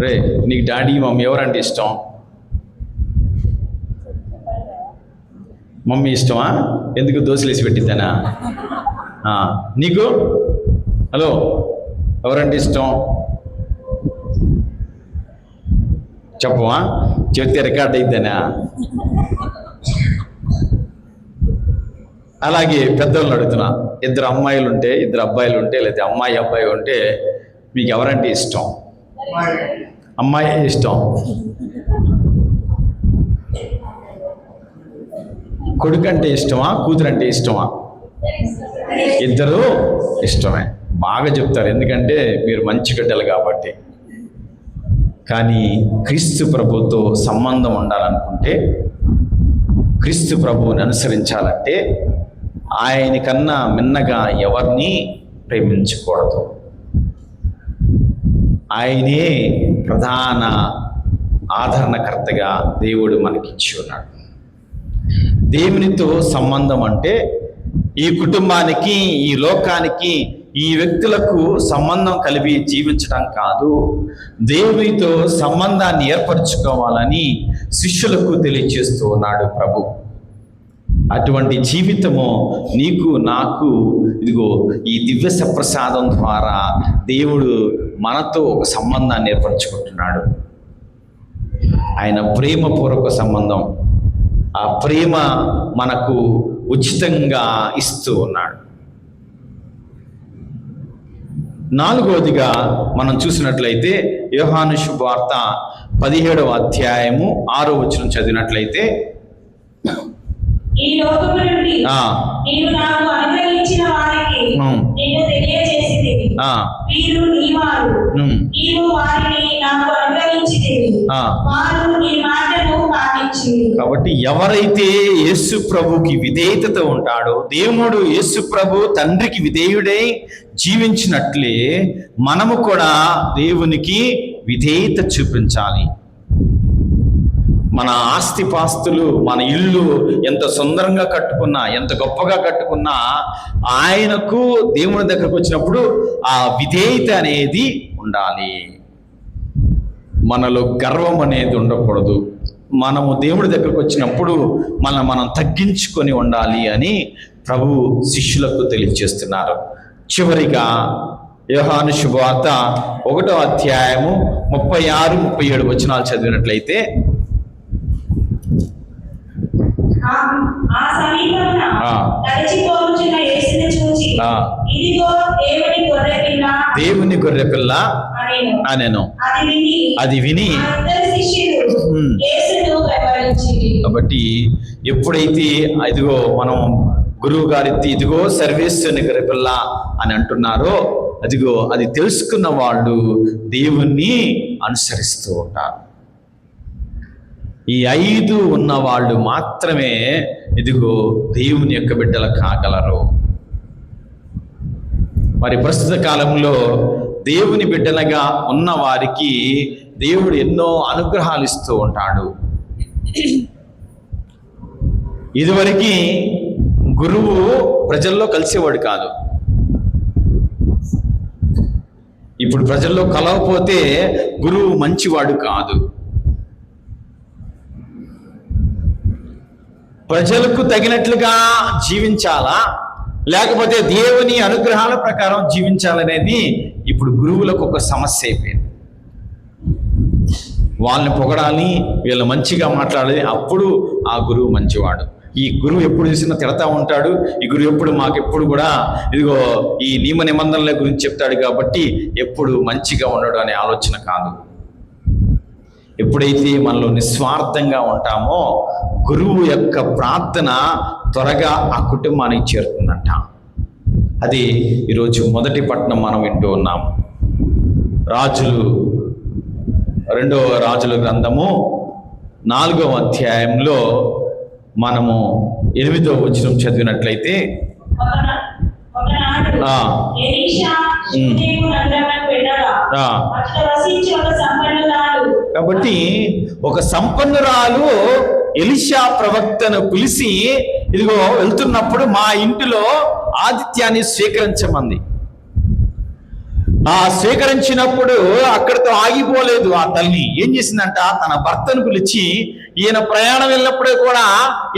రే, నీకు డాడీ మమ్మీ ఎవరంటే ఇష్టం? మమ్మీ ఇష్టమా? ఎందుకు? దోశలు వేసి పెట్టిద్దానా? నీకు? హలో, ఎవరంటే ఇష్టం? చెప్పవా? చెప్తే రికార్డ్ అయిద్దానా? అలాగే పెద్దవాళ్ళని అడుగుతున్నా, ఇద్దరు అమ్మాయిలు ఉంటే, ఇద్దరు అబ్బాయిలు ఉంటే, లేదా అమ్మాయి అబ్బాయి ఉంటే మీకు ఎవరంటే ఇష్టం? అమ్మాయి ఇష్టం. కొడుకు అంటే ఇష్టమా? కూతురు అంటే ఇష్టమా? ఇద్దరు ఇష్టమే. బాగా చెప్తారు, ఎందుకంటే మీరు మంచి బిడ్డలు కాబట్టి. కానీ క్రీస్తు ప్రభుతో సంబంధం ఉండాలనుకుంటే, క్రీస్తు ప్రభువుని అనుసరించాలంటే ఆయన కన్నా మిన్నగా ఎవరిని ప్రేమించకూడదు. ఆయనే ప్రధాన ఆదరణకర్తగా దేవుడు మనకిచ్చి ఉన్నాడు. దేవునితో సంబంధం అంటే ఈ కుటుంబానికి, ఈ లోకానికి, ఈ వ్యక్తులకు సంబంధం కలిపి జీవించడం కాదు, దేవునితో సంబంధాన్ని ఏర్పరచుకోవాలని శిష్యులకు తెలియజేస్తూ ఉన్నాడు ప్రభు. అటువంటి జీవితము నీకు నాకు ఇదిగో ఈ దివ్య సప్రసాదం ద్వారా దేవుడు మనతో ఒక సంబంధాన్ని ఏర్పరచుకుంటున్నాడు. ఆయన ప్రేమపూర్వక సంబంధం. ఆ ప్రేమ మనకు ఉచితంగా ఇస్తూ ఉన్నాడు. నాలుగవదిగా మనం చూసినట్లయితే యోహాను శుభవార్త 17వ అధ్యాయము 6వ వచనం చదివినట్లయితే, ఈ లోకము నుండి నీవు నాకు అనుగ్రహించిన వారికి నేను తెలియజేసింది, వీరు నీవారు, నీవు వారిని నాకు అనుగ్రహించితివి, వారు నీ మాటను పాటించిరి. కాబట్టి ఎవరైతే యేసు ప్రభుకి విధేయత ఉంటాడో, దేవుడు యేసు ప్రభు తండ్రికి విధేయుడై జీవించినట్లే మనము కూడా దేవునికి విధేయత చూపించాలి. మన ఆస్తిపాస్తులు, మన ఇల్లు ఎంత సుందరంగా కట్టుకున్నా, ఎంత గొప్పగా కట్టుకున్నా, ఆయనకు దేవుని దగ్గరకు వచ్చినప్పుడు ఆ విధేయత అనేది ఉండాలి. మనలో గర్వం అనేది ఉండకూడదు. మనము దేవుడి దగ్గరకు వచ్చినప్పుడు మనం తగ్గించుకొని ఉండాలి అని ప్రభు శిష్యులకు తెలియజేస్తున్నారు. చివరిగా యోహాను శుభవార్త 1వ అధ్యాయము 36-37 వచనాలు చదివినట్లయితే, ఆ సమీపమున నడిచిపోవచ్చున్న యేసును చూచి, ఇదిగో దేవుని గొర్రెపిల్ల అనెను. అది విని యేసును వెంబడించిరి. కాబట్టి ఎప్పుడైతే ఇదిగో మనం గురువు గారి ఇదిగో సర్వేశ్వరుని గొర్రెపిల్ల అని అంటున్నారో, అదిగో అది తెలుసుకున్న వాళ్ళు దేవుణ్ణి అనుసరిస్తూ ఉంటారు. ఈ 5 ఉన్న వాళ్ళు మాత్రమే ఇదిగో దేవుని యొక్క బిడ్డలు కాగలరు. మరి ప్రస్తుత కాలంలో దేవుని బిడ్డలుగా ఉన్న వారికి దేవుడు ఎన్నో అనుగ్రహాలు ఇస్తూ ఉంటాడు. ఇదివరకు గురువు ప్రజల్లో కలిసేవాడు కాదు. ఇప్పుడు ప్రజల్లో కలవపోతే గురువు మంచివాడు కాదు. ప్రజలకు తగినట్లుగా జీవించాలా, లేకపోతే దేవుని అనుగ్రహాల ప్రకారం జీవించాలనేది ఇప్పుడు గురువులకు ఒక సమస్య అయిపోయింది. వాళ్ళని పొగడాలి, వీళ్ళు మంచిగా మాట్లాడాలి, అప్పుడు ఆ గురువు మంచివాడు. ఈ గురువు ఎప్పుడు చూసినా తిడతా ఉంటాడు, ఈ గురువు ఎప్పుడు మాకెప్పుడు కూడా ఇదిగో ఈ నియమ నిబంధనల గురించి చెప్తాడు కాబట్టి ఎప్పుడు మంచిగా ఉండడు అనే ఆలోచన కాదు. ఎప్పుడైతే మనలో నిస్వార్థంగా ఉంటామో గురువు యొక్క ప్రార్థన త్వరగా ఆ కుటుంబానికి చేరుతుందంట. అది ఈరోజు మొదటి పట్టణం మనం వింటూ ఉన్నాం. రెండవ రాజుల గ్రంథము 4వ అధ్యాయంలో మనము 8వ వచనం చదివినట్లయితే ఒకనాడు ఎలీషా షూనేము నగరమునకు వెళ్ళగా అక్కడ వసించి ఒక సంపన్నురాలు. కాబట్టి ఒక సంపన్నురాలు ఎలీషా ప్రవక్తను పిలిచి, ఇదిగో వెళ్తున్నప్పుడు మా ఇంటిలో ఆతిథ్యాన్ని స్వీకరించమంది. ఆ స్వీకరించినప్పుడు అక్కడితో ఆగిపోలేదు. ఆ తల్లి ఏం చేసిందంట, తన భర్తను పిలిచి, ఈయన ప్రయాణం వెళ్ళినప్పుడే కూడా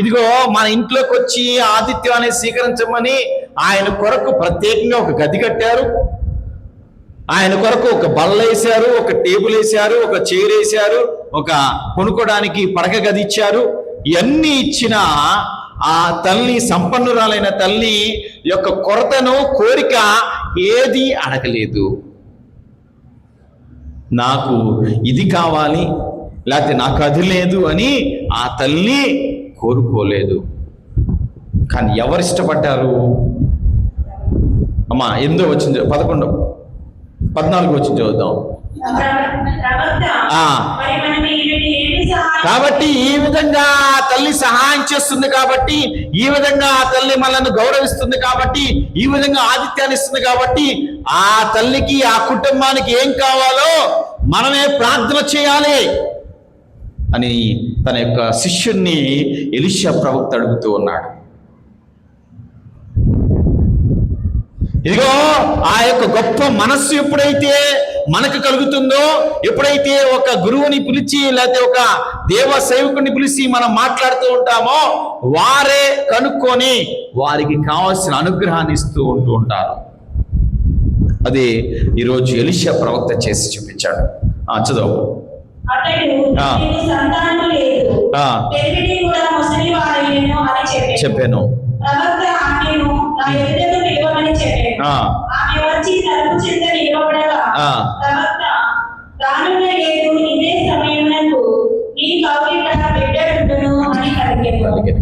ఇదిగో మన ఇంట్లోకి వచ్చి ఆతిథ్యాన్ని స్వీకరించమని ఆయన కొరకు ప్రత్యేకంగా ఒక గది కట్టారు, ఆయన కొరకు ఒక బల్ల వేశారు, ఒక టేబుల్ వేశారు, ఒక చైర్ వేశారు, ఒక కొనుక్కోడానికి పడక గది ఇచ్చారు. ఇవన్నీ ఇచ్చిన ఆ తల్లి, సంపన్నురాలైన తల్లి యొక్క కొరతను, కోరిక ఏది అడగలేదు. నాకు ఇది కావాలి, లేకపోతే నాకు అది లేదు అని ఆ తల్లి కోరుకోలేదు. కానీ ఎవరు ఇష్టపడ్డారు? అమ్మా 8వ వచనం 14వ వచనం చదువుదాం. కాబట్టి ఈ విధంగా తల్లి సహాయం చేస్తుంది, కాబట్టి ఈ విధంగా ఆ తల్లి మనల్ని గౌరవిస్తుంది, కాబట్టి ఈ విధంగా ఆతిథ్యాన్ని ఇస్తుంది, కాబట్టి ఆ తల్లికి, ఆ కుటుంబానికి ఏం కావాలో మనమే ప్రార్థన చేయాలి అని తన యొక్క శిష్యుణ్ణి ఎలీషా ప్రవక్త అడుగుతూ ఉన్నాడు. ఇదిగో ఆ యొక్క గొప్ప మనస్సు ఎప్పుడైతే మనకు కలుగుతుందో, ఎప్పుడైతే ఒక గురువుని పిలిచి లేకపోతే ఒక దేవ సేవకుని పిలిచి మనం మాట్లాడుతూ ఉంటామో, వారే కనుక్కొని వారికి కావాల్సిన అనుగ్రహాన్ని ఇస్తూ ఉంటూ ఉంటారు. అది ఈరోజు ఎలీషా ప్రవక్త చేసి చూపించాడు. చదువు. చెప్పాను.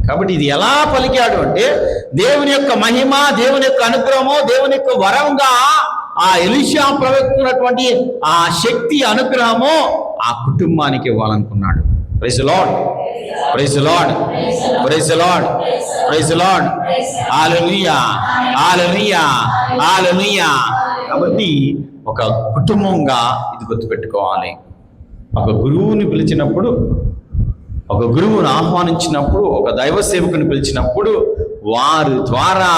కాబట్టి ఇది ఎలా పలికాడు అంటే, దేవుని యొక్క మహిమ, దేవుని యొక్క అనుగ్రహము, దేవుని యొక్క వరంగా ఆ ఎలీషా ప్రవక్తున్నటువంటి ఆ శక్తి, అనుగ్రహము ఆ కుటుంబానికి ఇవ్వాలనుకున్నాడు. Praise Lord, praise Lord, praise Lord, praise Lord. Hallelujah, hallelujah, hallelujah. కాబట్టి ఒక కుటుంబంగా ఇది గుర్తుపెట్టుకోవాలి. ఒక గురువుని పిలిచినప్పుడు, ఒక గురువును ఆహ్వానించినప్పుడు, ఒక దైవ సేవకుని పిలిచినప్పుడు వారి ద్వారా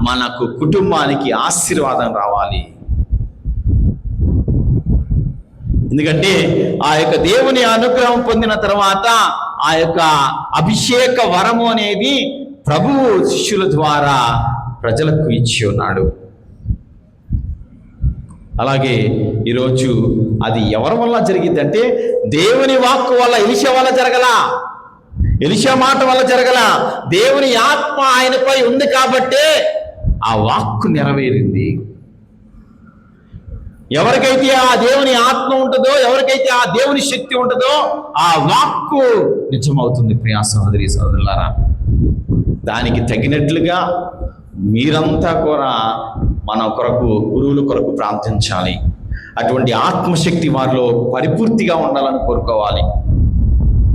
మనకు కుటుంబానికి ఆశీర్వాదం రావాలి. ఎందుకంటే ఆ యొక్క దేవుని అనుగ్రహం పొందిన తర్వాత ఆ యొక్క అభిషేక వరము అనేది ప్రభువు శిష్యుల ద్వారా ప్రజలకు ఇచ్చి ఉన్నాడు. అలాగే ఈరోజు అది ఎవరి వల్ల జరిగిందంటే, దేవుని వాక్కు వల్ల, ఎలీషా వల్ల జరగలా, ఎలీషా మాట వల్ల జరగలా. దేవుని ఆత్మ ఆయనపై ఉంది కాబట్టే ఆ వాక్కు నెరవేరింది. ఎవరికైతే ఆ దేవుని ఆత్మ ఉంటుందో, ఎవరికైతే ఆ దేవుని శక్తి ఉంటుందో, ఆ వాక్కు నిజమవుతుంది. ప్రియా సహోదరి సహోదరులారా, దానికి తగినట్లుగా మీరంతా కూడా మన కొరకు, గురువుల కొరకు ప్రార్థించాలి. అటువంటి ఆత్మశక్తి వారిలో పరిపూర్తిగా ఉండాలని కోరుకోవాలి.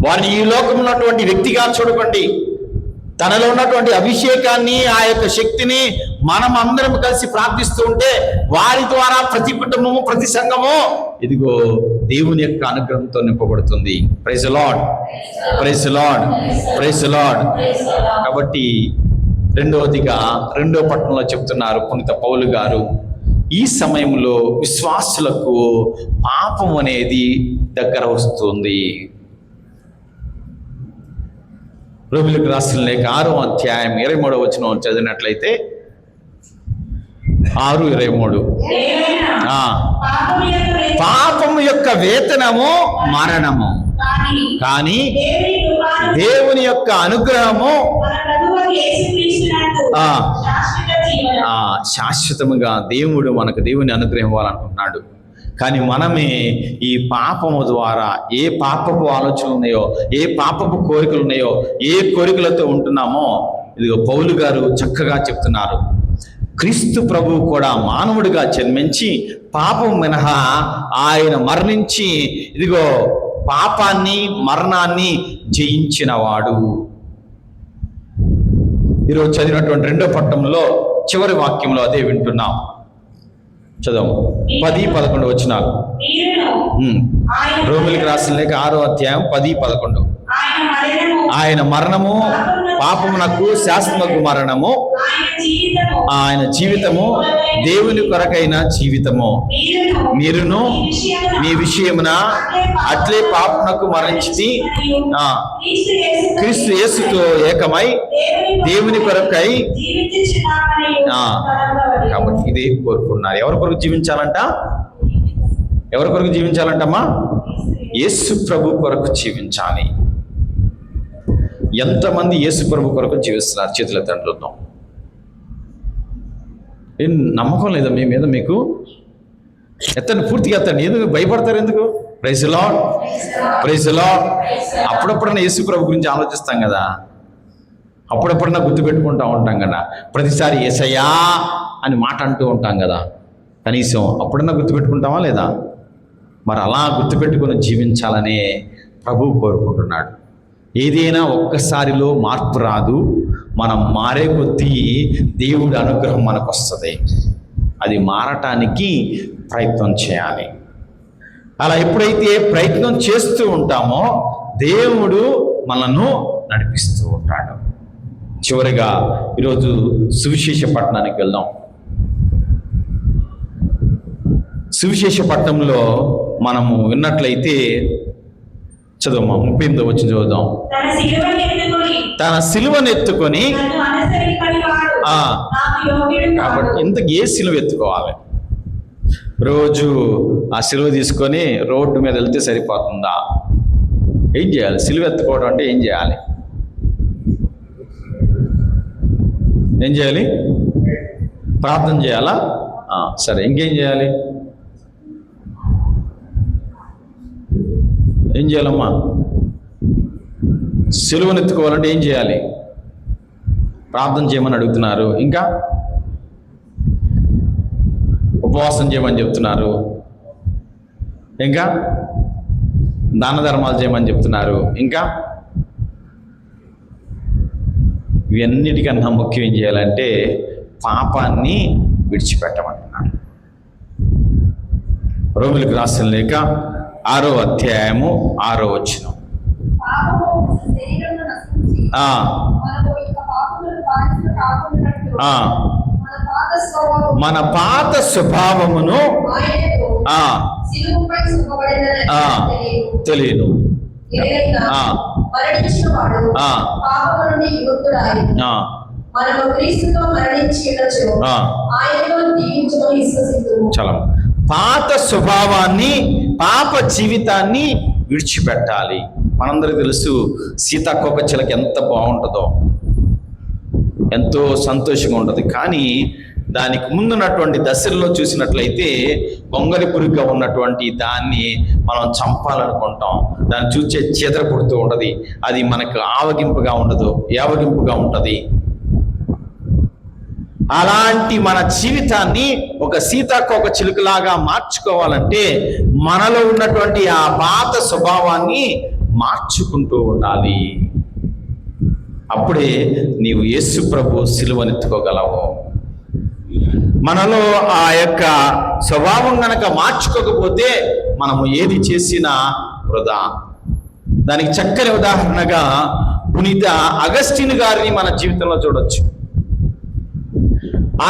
వారిని ఈ లోకంలో ఉన్నటువంటి వ్యక్తిగా చూడకండి. తనలో ఉన్నటువంటి అభిషేకాన్ని, ఆ యొక్క శక్తిని మనం అందరం కలిసి ప్రార్థిస్తూ ఉంటే వారి ద్వారా ప్రతి కుటుంబము, ప్రతి సంఘము ఇదిగో దేవుని యొక్క అనుగ్రహంతో నింపబడుతుంది. Praise Lord, praise Lord, praise Lord. కాబట్టి రెండవదిగా 2వ పట్టణంలో చెప్తున్నారు పునీత పౌలు గారు, ఈ సమయంలో విశ్వాసులకు పాపం అనేది దగ్గర వస్తుంది. రోమిలకు రాసిన లేఖ 6వ అధ్యాయం 23వ వచనం చదివినట్లయితే 6:23 ఏమైనా ఆ, పాపము యొక్క వేదన పాపము యొక్క వేతనము మరణము, కానీ దేవుని కృపను దేవుని యొక్క అనుగ్రహము మన ప్రభువైన యేసుక్రీస్తునందు ఆ. శాశ్వత జీవనం. శాశ్వతముగా దేవుడు మనకు దేవుని అనుగ్రహం ఇవ్వాలనుకుంటున్నాడు. కానీ మనమే ఈ పాపము ద్వారా ఏ పాపపు ఆలోచనలు ఉన్నాయో, ఏ పాపపు కోరికలు ఉన్నాయో, ఏ కోరికలతో ఉంటున్నామో, ఇదిగో పౌలు గారు చక్కగా చెప్తున్నారు. క్రీస్తు ప్రభువు కూడా మానవుడిగా జన్మించి పాపం మినహా ఆయన మరణించి ఇదిగో పాపాన్ని మరణాన్ని జయించినవాడు. ఈరోజు చదివినటువంటి 2వ పట్టణంలో చివరి వాక్యంలో అదే వింటున్నాం. చదవము 10-11 వచనాలు. మీరును ఆయన రోమిలకు రాసిన లేఖ 6వ అధ్యాయం 10-11. ఆయన మరణము పాపమునకు శాశ్వతకు మరణము, ఆయన జీవితము దేవుని కొరకైన జీవితము. మీరును మీ విషయమున అట్లే పాపమునకు మరణించి క్రీస్తు యేసుతో ఏకమై దేవుని కొరకై కాబట్టి ఇదే కోరుకున్నారు. ఎవరి కొరకు జీవించాలంట? ఎవరి కొరకు జీవించాలంటమ్మా? యేసు ప్రభు కొరకు జీవించాలి. ఎంతమంది యేసు ప్రభు కొరకు జీవిస్తున్నారు? చేతుల తండ్రులతో ఏం నమ్మకం లేదా మీ మీద? మీకు ఎత్తండి, పూర్తిగా ఎత్తండి. ఎందుకు భయపడతారు? ఎందుకు? Praise Lord, praise Lord. అప్పుడప్పుడన్నా యేసు ప్రభు గురించి ఆలోచిస్తాం కదా, అప్పుడప్పుడన్నా గుర్తుపెట్టుకుంటూ ఉంటాం కదా, ప్రతిసారి యేసయ్యా అని మాట అంటూ ఉంటాం కదా, కనీసం అప్పుడన్నా గుర్తుపెట్టుకుంటామా లేదా? మరి అలా గుర్తుపెట్టుకుని జీవించాలనే ప్రభువు కోరుకుంటున్నాడు. ఏదైనా ఒక్కసారిలో మార్పు రాదు. మనం మారే కొద్దీ దేవుడి అనుగ్రహం మనకు వస్తుంది. అది మారటానికి ప్రయత్నం చేయాలి. అలా ఎప్పుడైతే ప్రయత్నం చేస్తూ ఉంటామో దేవుడు మనను నడిపిస్తూ ఉంటాడు. చివరిగా ఈరోజు సువిశేష పట్టణానికి వెళ్దాం. సువిశేష పట్టణంలో మనము విన్నట్లయితే చదువు 38వ వచనం చదువుదాం. తన సిలువను ఎత్తుకొని కాబట్టి ఇంతకు ఏ సిలువ ఎత్తుకోవాలి? రోజు ఆ సిలువ తీసుకొని రోడ్డు మీద వెళ్తే సరిపోతుందా? ఏం చేయాలి? సిలువ ఎత్తుకోవడం అంటే ఏం చేయాలి? ఏం చేయాలి? ప్రార్థన చేయాలా? సరే, ఇంకేం చేయాలి? ఏం చేయాలమ్మా? సిలువను ఎత్తుకోవాలంటే ఏం చేయాలి? ప్రార్థన చేయమని అడుగుతున్నారు. ఇంకా ఉపవాసం చేయమని చెప్తున్నారు. ఇంకా దాన ధర్మాలు చేయమని చెప్తున్నారు. ఇంకా ఇవన్నిటికన్నా ముఖ్యం ఏం చేయాలంటే పాపాన్ని విడిచిపెట్టమంటున్నారు. రోమిలకు రాసిన లేఖ 6వ అధ్యాయము 6వ వచనం. మన పాత స్వభావమును తెలియను. చలం. పాత స్వభావాన్ని, పాప జీవితాన్ని విడిచిపెట్టాలి. మనందరికీ తెలుసు సీతాకోక చిలక ఎంత బాగుంటుందో, ఎంతో సంతోషంగా ఉంటుంది. కానీ దానికి ముందున్నటువంటి దశల్లో చూసినట్లయితే గొంగలి పురుగుగా ఉన్నటువంటి దాన్ని మనం చంపాలనుకుంటాం. దాన్ని చూసే చేదర పుడుతూ ఉంటుంది. అది మనకు ఆవగింపుగా ఉండదు, యావగింపుగా ఉంటుంది. అలాంటి మన జీవితాన్ని ఒక సీతాకోక చిలుకలాగా మార్చుకోవాలంటే మనలో ఉన్నటువంటి ఆ పాత స్వభావాన్ని మార్చుకుంటూ ఉండాలి. అప్పుడే నీవు యేసు ప్రభు సిలువనెత్తుకోగలవు. మనలో ఆ యొక్క స్వభావం గనక మార్చుకోకపోతే మనము ఏది చేసినా వృధా. దానికి చక్కని ఉదాహరణగా పునీత అగస్టిన్ గారిని మన జీవితంలో చూడొచ్చు.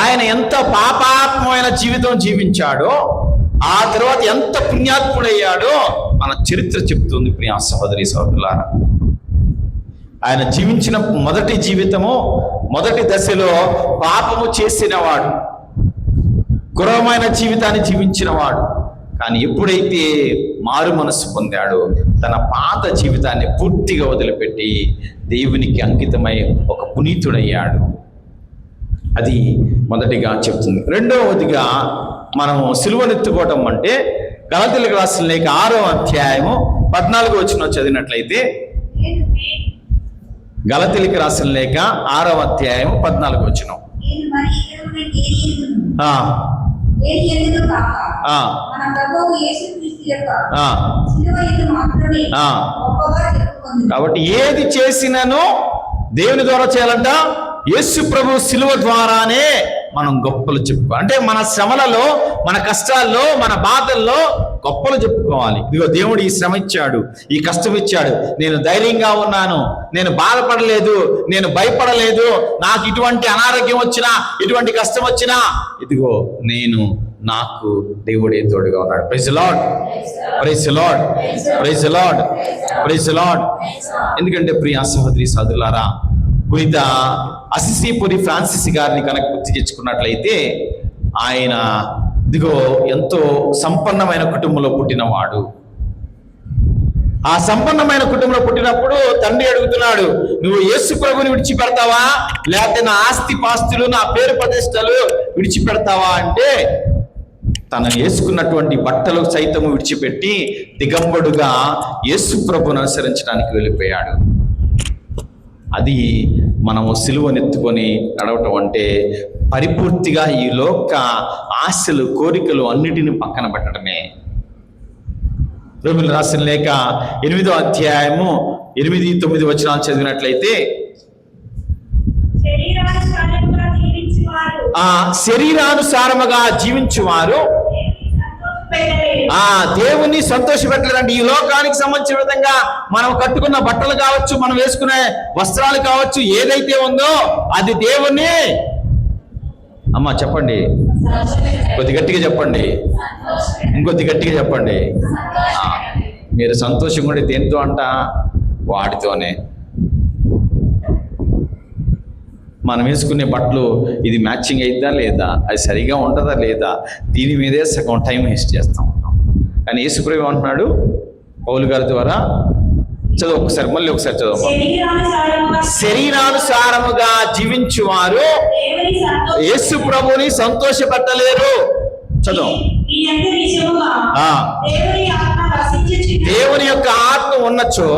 ఆయన ఎంత పాపాత్మమైన జీవితం జీవించాడో, ఆ తర్వాత ఎంత పుణ్యాత్ముడయ్యాడో మన చరిత్ర చెప్తుంది. ప్రియా సహోదరి సహోదరులారా, ఆయన జీవించిన మొదటి జీవితము, మొదటి దశలో పాపము చేసినవాడు, క్రూరమైన జీవితాన్ని జీవించినవాడు. కానీ ఎప్పుడైతే మారు మనసు పొందాడో తన పాత జీవితాన్ని పూర్తిగా వదిలిపెట్టి దేవునికి అంకితమై ఒక పునీతుడయ్యాడు. అది మొదటిగా చెప్తుంది. రెండవదిగా మనం సిలువనెత్తుకోవటం అంటే గలతీయులకు రాసిన లేఖ 6వ అధ్యాయము 14వ వచనం చదివినట్లయితే, గలతీయులకు రాసిన లేఖ 6వ అధ్యాయం 14వ వచనం. కాబట్టి ఏది చేసినను దేవుని ద్వారా చేయాలంట, యేసు ప్రభు శిలువ ద్వారానే మనం గొప్పలు చెప్పుకోవాలి. అంటే మన శ్రమలలో, మన కష్టాల్లో, మన బాధల్లో గొప్పలు చెప్పుకోవాలి. ఇదిగో దేవుడు ఈ శ్రమ ఇచ్చాడు, ఈ కష్టం ఇచ్చాడు, నేను ధైర్యంగా ఉన్నాను, నేను బాధపడలేదు, నేను భయపడలేదు, నాకు ఇటువంటి అనారోగ్యం వచ్చినా, ఇటువంటి కష్టం వచ్చినా ఇదిగో నాకు దేవుడే తోడుగా ఉన్నాడు. Praise the Lord, praise the Lord, praise the Lord, praise the Lord. ఎందుకంటే ప్రియ సహోదరి సోదరులారా, పునీత అసిసిపురి ఫ్రాన్సిస్ గారిని కనుక గుర్తు తెచ్చుకున్నట్లయితే, ఆయన ఇదిగో ఎంతో సంపన్నమైన కుటుంబంలో పుట్టినవాడు. ఆ సంపన్నమైన కుటుంబంలో పుట్టినప్పుడు తండ్రి అడుగుతున్నాడు, నువ్వు యేసు ప్రభుని విడిచిపెడతావా, లేకపోతే నా ఆస్తి పాస్తులు, నా పేరు ప్రతిష్టలు విడిచిపెడతావా అంటే, తను వేసుకున్నటువంటి బట్టలు సైతము విడిచిపెట్టి దిగంబడుగా యేసు ప్రభుని అనుసరించడానికి వెళ్ళిపోయాడు. అది మనము సిలువనెత్తుకొని నడవటం అంటే పరిపూర్తిగా ఈ లోక ఆశలు, కోరికలు అన్నిటిని పక్కన పెట్టడమే. రోమీయులకు రాసిన లేఖ 8వ అధ్యాయము 8-9 వచనాలు చదివినట్లయితే, శరీరానుసారముగా జీవించువారు దేవుని సంతోషపెట్టలేదండి. ఈ లోకానికి సంబంధించిన విధంగా మనం కట్టుకున్న బట్టలు కావచ్చు, మనం వేసుకునే వస్త్రాలు కావచ్చు, ఏదైతే ఉందో అది దేవుని, అమ్మా చెప్పండి, కొద్ది గట్టిగా చెప్పండి, ఇంకొద్ది గట్టిగా చెప్పండి. మీరు సంతోషంగా ఉండే దేంతో అంట, వాటితోనే. మనం వేసుకునే బట్టలు ఇది మ్యాచింగ్ అయిద్దా లేదా, అది సరిగా ఉంటుందా లేదా, దీని మీదే సగం టైం వేస్ట్ చేస్తూ ఉంటాం. కానీ యేసుప్రభు ఏమంటున్నాడు పౌలు గారి ద్వారా, చదువు ఒకసారి, మళ్ళీ ఒకసారి చదువు. శరీరానుసారముగా జీవించువారు యేసు ప్రభుని సంతోషపెట్టలేరు. చదువు. దేవుని యొక్క ఆత్మ ఉన్నచో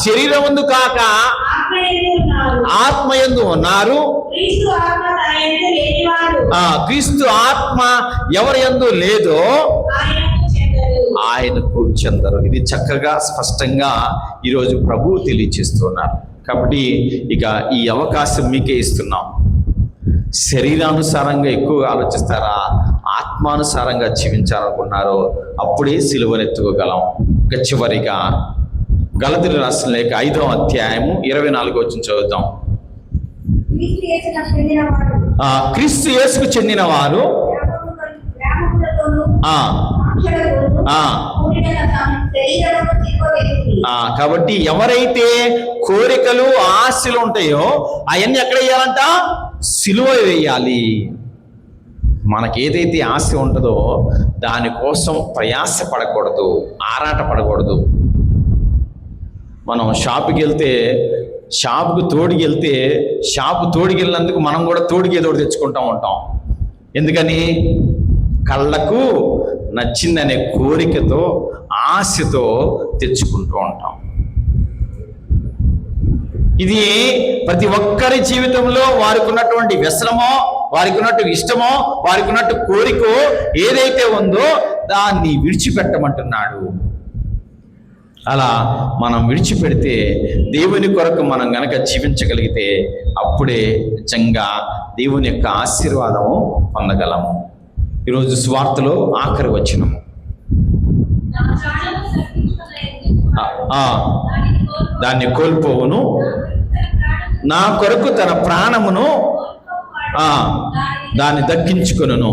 శరీరమందు కాక ఆత్మయందు ఉన్నారు. క్రీస్తు ఆత్మ ఎవరి యందు లేదో ఆయనకు చెందరు. ఇది చక్కగా స్పష్టంగా ఈరోజు ప్రభువు తెలియజేస్తున్నారు. కాబట్టి ఇక ఈ అవకాశం మీకే ఇస్తున్నాం. శరీరానుసారంగా ఎక్కువగా ఆలోచిస్తారా, ఆత్మానుసారంగా జీవించాలనుకున్నారో అప్పుడే సిలువనెత్తుకోగలం. ఇక చివరిగా గలతీయులకు రాసిన లేఖ 5వ అధ్యాయము 24వ వచనం చదువుతాం. క్రీస్తు యేసుకు చెందిన వారు కాబట్టి ఎవరైతే కోరికలు, ఆశలు ఉంటాయో అవన్నీ ఎక్కడ వేయాలంట, సిలువ వేయాలి. మనకి ఏదైతే ఆశ ఉంటుందో దానికోసం ప్రయాస పడకూడదు, ఆరాట పడకూడదు. మనం షాపుకి వెళ్తే, షాపుకు తోడికెళ్తే, షాపు తోడికెళ్ళినందుకు మనం కూడా తోడికి ఏదో తెచ్చుకుంటూ ఉంటాం. ఎందుకని? కళ్ళకు నచ్చిందనే కోరికతో, ఆశతో తెచ్చుకుంటూ ఉంటాం. ఇది ప్రతి ఒక్కరి జీవితంలో వారికి ఉన్నటువంటి వ్యసనమో, వారికి ఉన్నట్టు ఇష్టమో, వారికి ఉన్నట్టు కోరికో ఏదైతే ఉందో దాన్ని విడిచిపెట్టమంటున్నాడు. అలా మనం విడిచిపెడితే, దేవుని కొరకు మనం గనక జీవించగలిగితే అప్పుడే నిజంగా దేవుని యొక్క ఆశీర్వాదము పొందగలము. ఈరోజు సువార్తలో ఆఖరి వచనము, దాన్ని కోల్పోవును, నా కొరకు తన ప్రాణమును దాన్ని దక్కించుకొనును.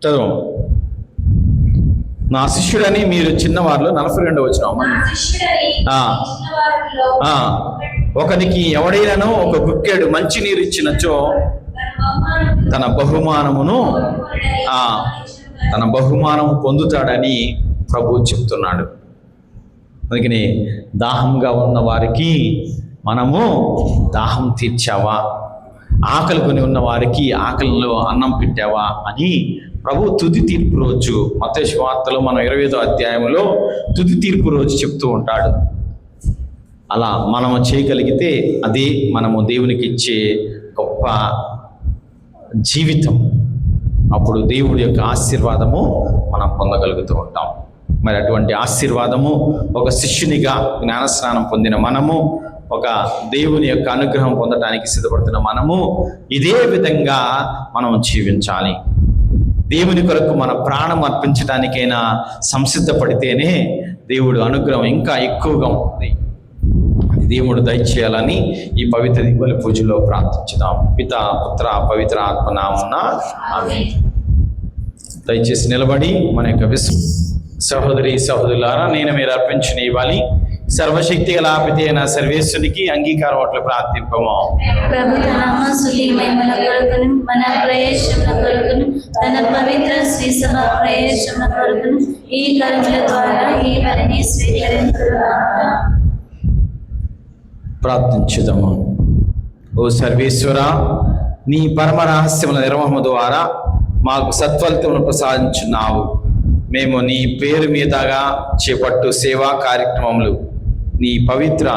చదువు. నా శిష్యుడని మీరు చిన్నవారిలో 42 వచనం. నా శిష్యుడని ఆ. చిన్నవారిలో ఆ, ఒకనికి ఎవడైనానో ఒక గుక్కెడు మంచి నీరు ఇచ్చినచో తన బహుమానమును తన బహుమానము పొందుతాడని ప్రభు చెప్తున్నాడు. అందుకని దాహంగా ఉన్న వారికి మనము దాహం తీర్చావా, ఆకలి కొని ఉన్న వారికి ఆకలిలో అన్నం పెట్టావా అని ప్రభు తుది తీర్పు రోజు మత్తయి సువార్తలో మనం 25వ అధ్యాయంలో తుది తీర్పు రోజు చెప్తూ ఉంటాడు. అలా మనము చేయగలిగితే అదే మనము దేవునికి ఇచ్చే గొప్ప జీవితం. అప్పుడు దేవుడి యొక్క ఆశీర్వాదము మనం పొందగలుగుతూ ఉంటాం. మరి అటువంటి ఆశీర్వాదము ఒక శిష్యునిగా జ్ఞానస్నానం పొందిన మనము, ఒక దేవుని యొక్క అనుగ్రహం పొందడానికి సిద్ధపడుతున్న మనము ఇదే విధంగా మనం జీవించాలి. దేవుని కొరకు మన ప్రాణం అర్పించడానికైనా సంసిద్ధపడితేనే దేవుడు అనుగ్రహం ఇంకా ఎక్కువగా ఉంటుంది. దేవుడు దయచేయాలని ఈ పవిత్ర దీపావళి పూజలో ప్రార్థించుదాం. పితా పుత్ర పవిత్ర ఆత్మ నామమున ఆమేన్. దయచేసి నిలబడి మన యొక్క సహోదరి సహోదరులారా, నేను మీరు అర్పించిన ఇవ్వాలి సర్వశక్తి గల పిత అయిన సర్వేశ్వరునికి అంగీకారం అట్లు ప్రార్థింపము. ప్రభు తన స్తుతి మహిమల కొరకును మన ప్రయేశముల కొరకును తన పవిత్ర శ్రీ సభ ప్రయేశముల కొరకును ఈ కర్మల ద్వారా ఈ బలిని స్వీకరించుగాక. ప్రార్థించుదాము. ఓ సర్వేశ్వర, నీ పరమ రహస్యముల నిర్వహణ ద్వారా మాకు సత్ఫలితమును ప్రసాదించున్నావు. మేము నీ పేరు మీదగా చేపట్టు సేవా కార్యక్రమములు నీ పవిత్ర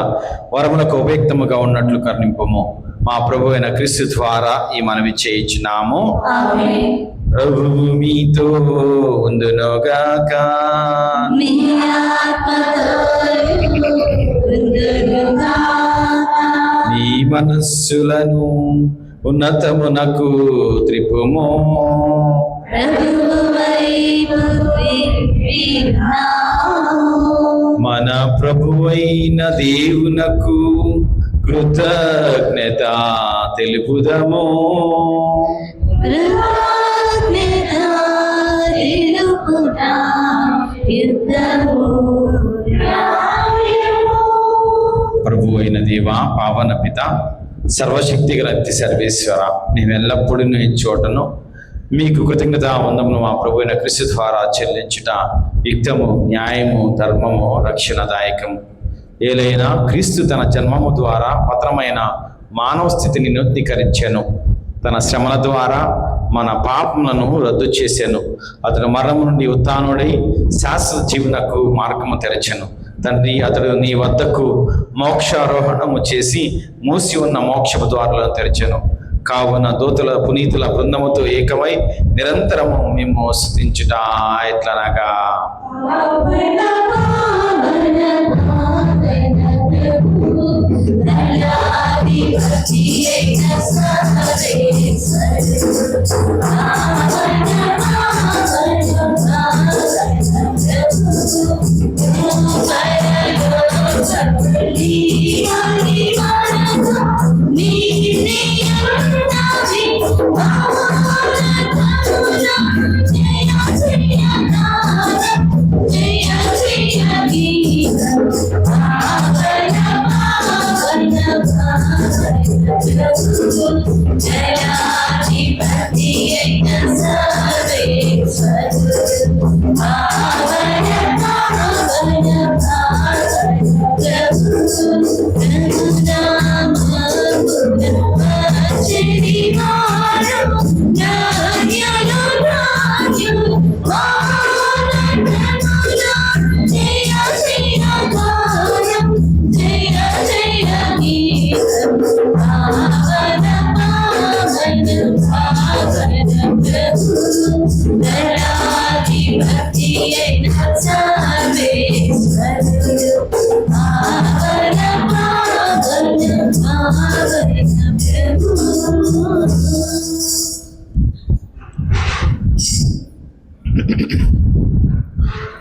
వరములకు ఉపయుక్తముగా ఉన్నట్లు కరుణింపము. మా ప్రభు అయిన క్రీస్తు ద్వారా ఈ మనవి చేయించున్నాము. ఆమేన్. ప్రభువు మీతో ఉండునుగాక. మీ ఆత్మతోను ఉండునుగాక. నీ మనస్సులను ఉన్నతమునకు త్రిపుము. ప్రభువు వైపు త్రిప్పినాము. మన ప్రభువైన దేవునకు కృతజ్ఞత తెలుపుదము. కృతజ్ఞత తెలుపుట యుద్ధము న్యాయము. ప్రభు అయిన దేవా, పావన పిత, సర్వశక్తి గల అతి సర్వేశ్వర, మేము ఎల్లప్పుడూ ఈ చోటను మీకు కృతజ్ఞత వందమును మా ప్రభు అయిన క్రీస్తు ద్వారా చెల్లించుట యుక్తము, న్యాయము, ధర్మము, రక్షణదాయకము. ఏలైనా క్రీస్తు తన జన్మము ద్వారా పతనమైన మానవ స్థితిని నూతనీకరించెను. తన శ్రమల ద్వారా మన పాపములను రద్దు చేశాను. అతడు మరణము నుండి ఉత్థానుడై శాశ్వత జీవనకు మార్గము తెరచెను. తండ్రి, అతడు నీ వద్దకు మోక్షారోహణము చేసి మూసి ఉన్న మోక్షపు ద్వారాలను తెరచెను. కావున దూతల పునీతుల బృందముతో ఏకమై నిరంతరము మేము స్తుతించుట ఎట్లనగా,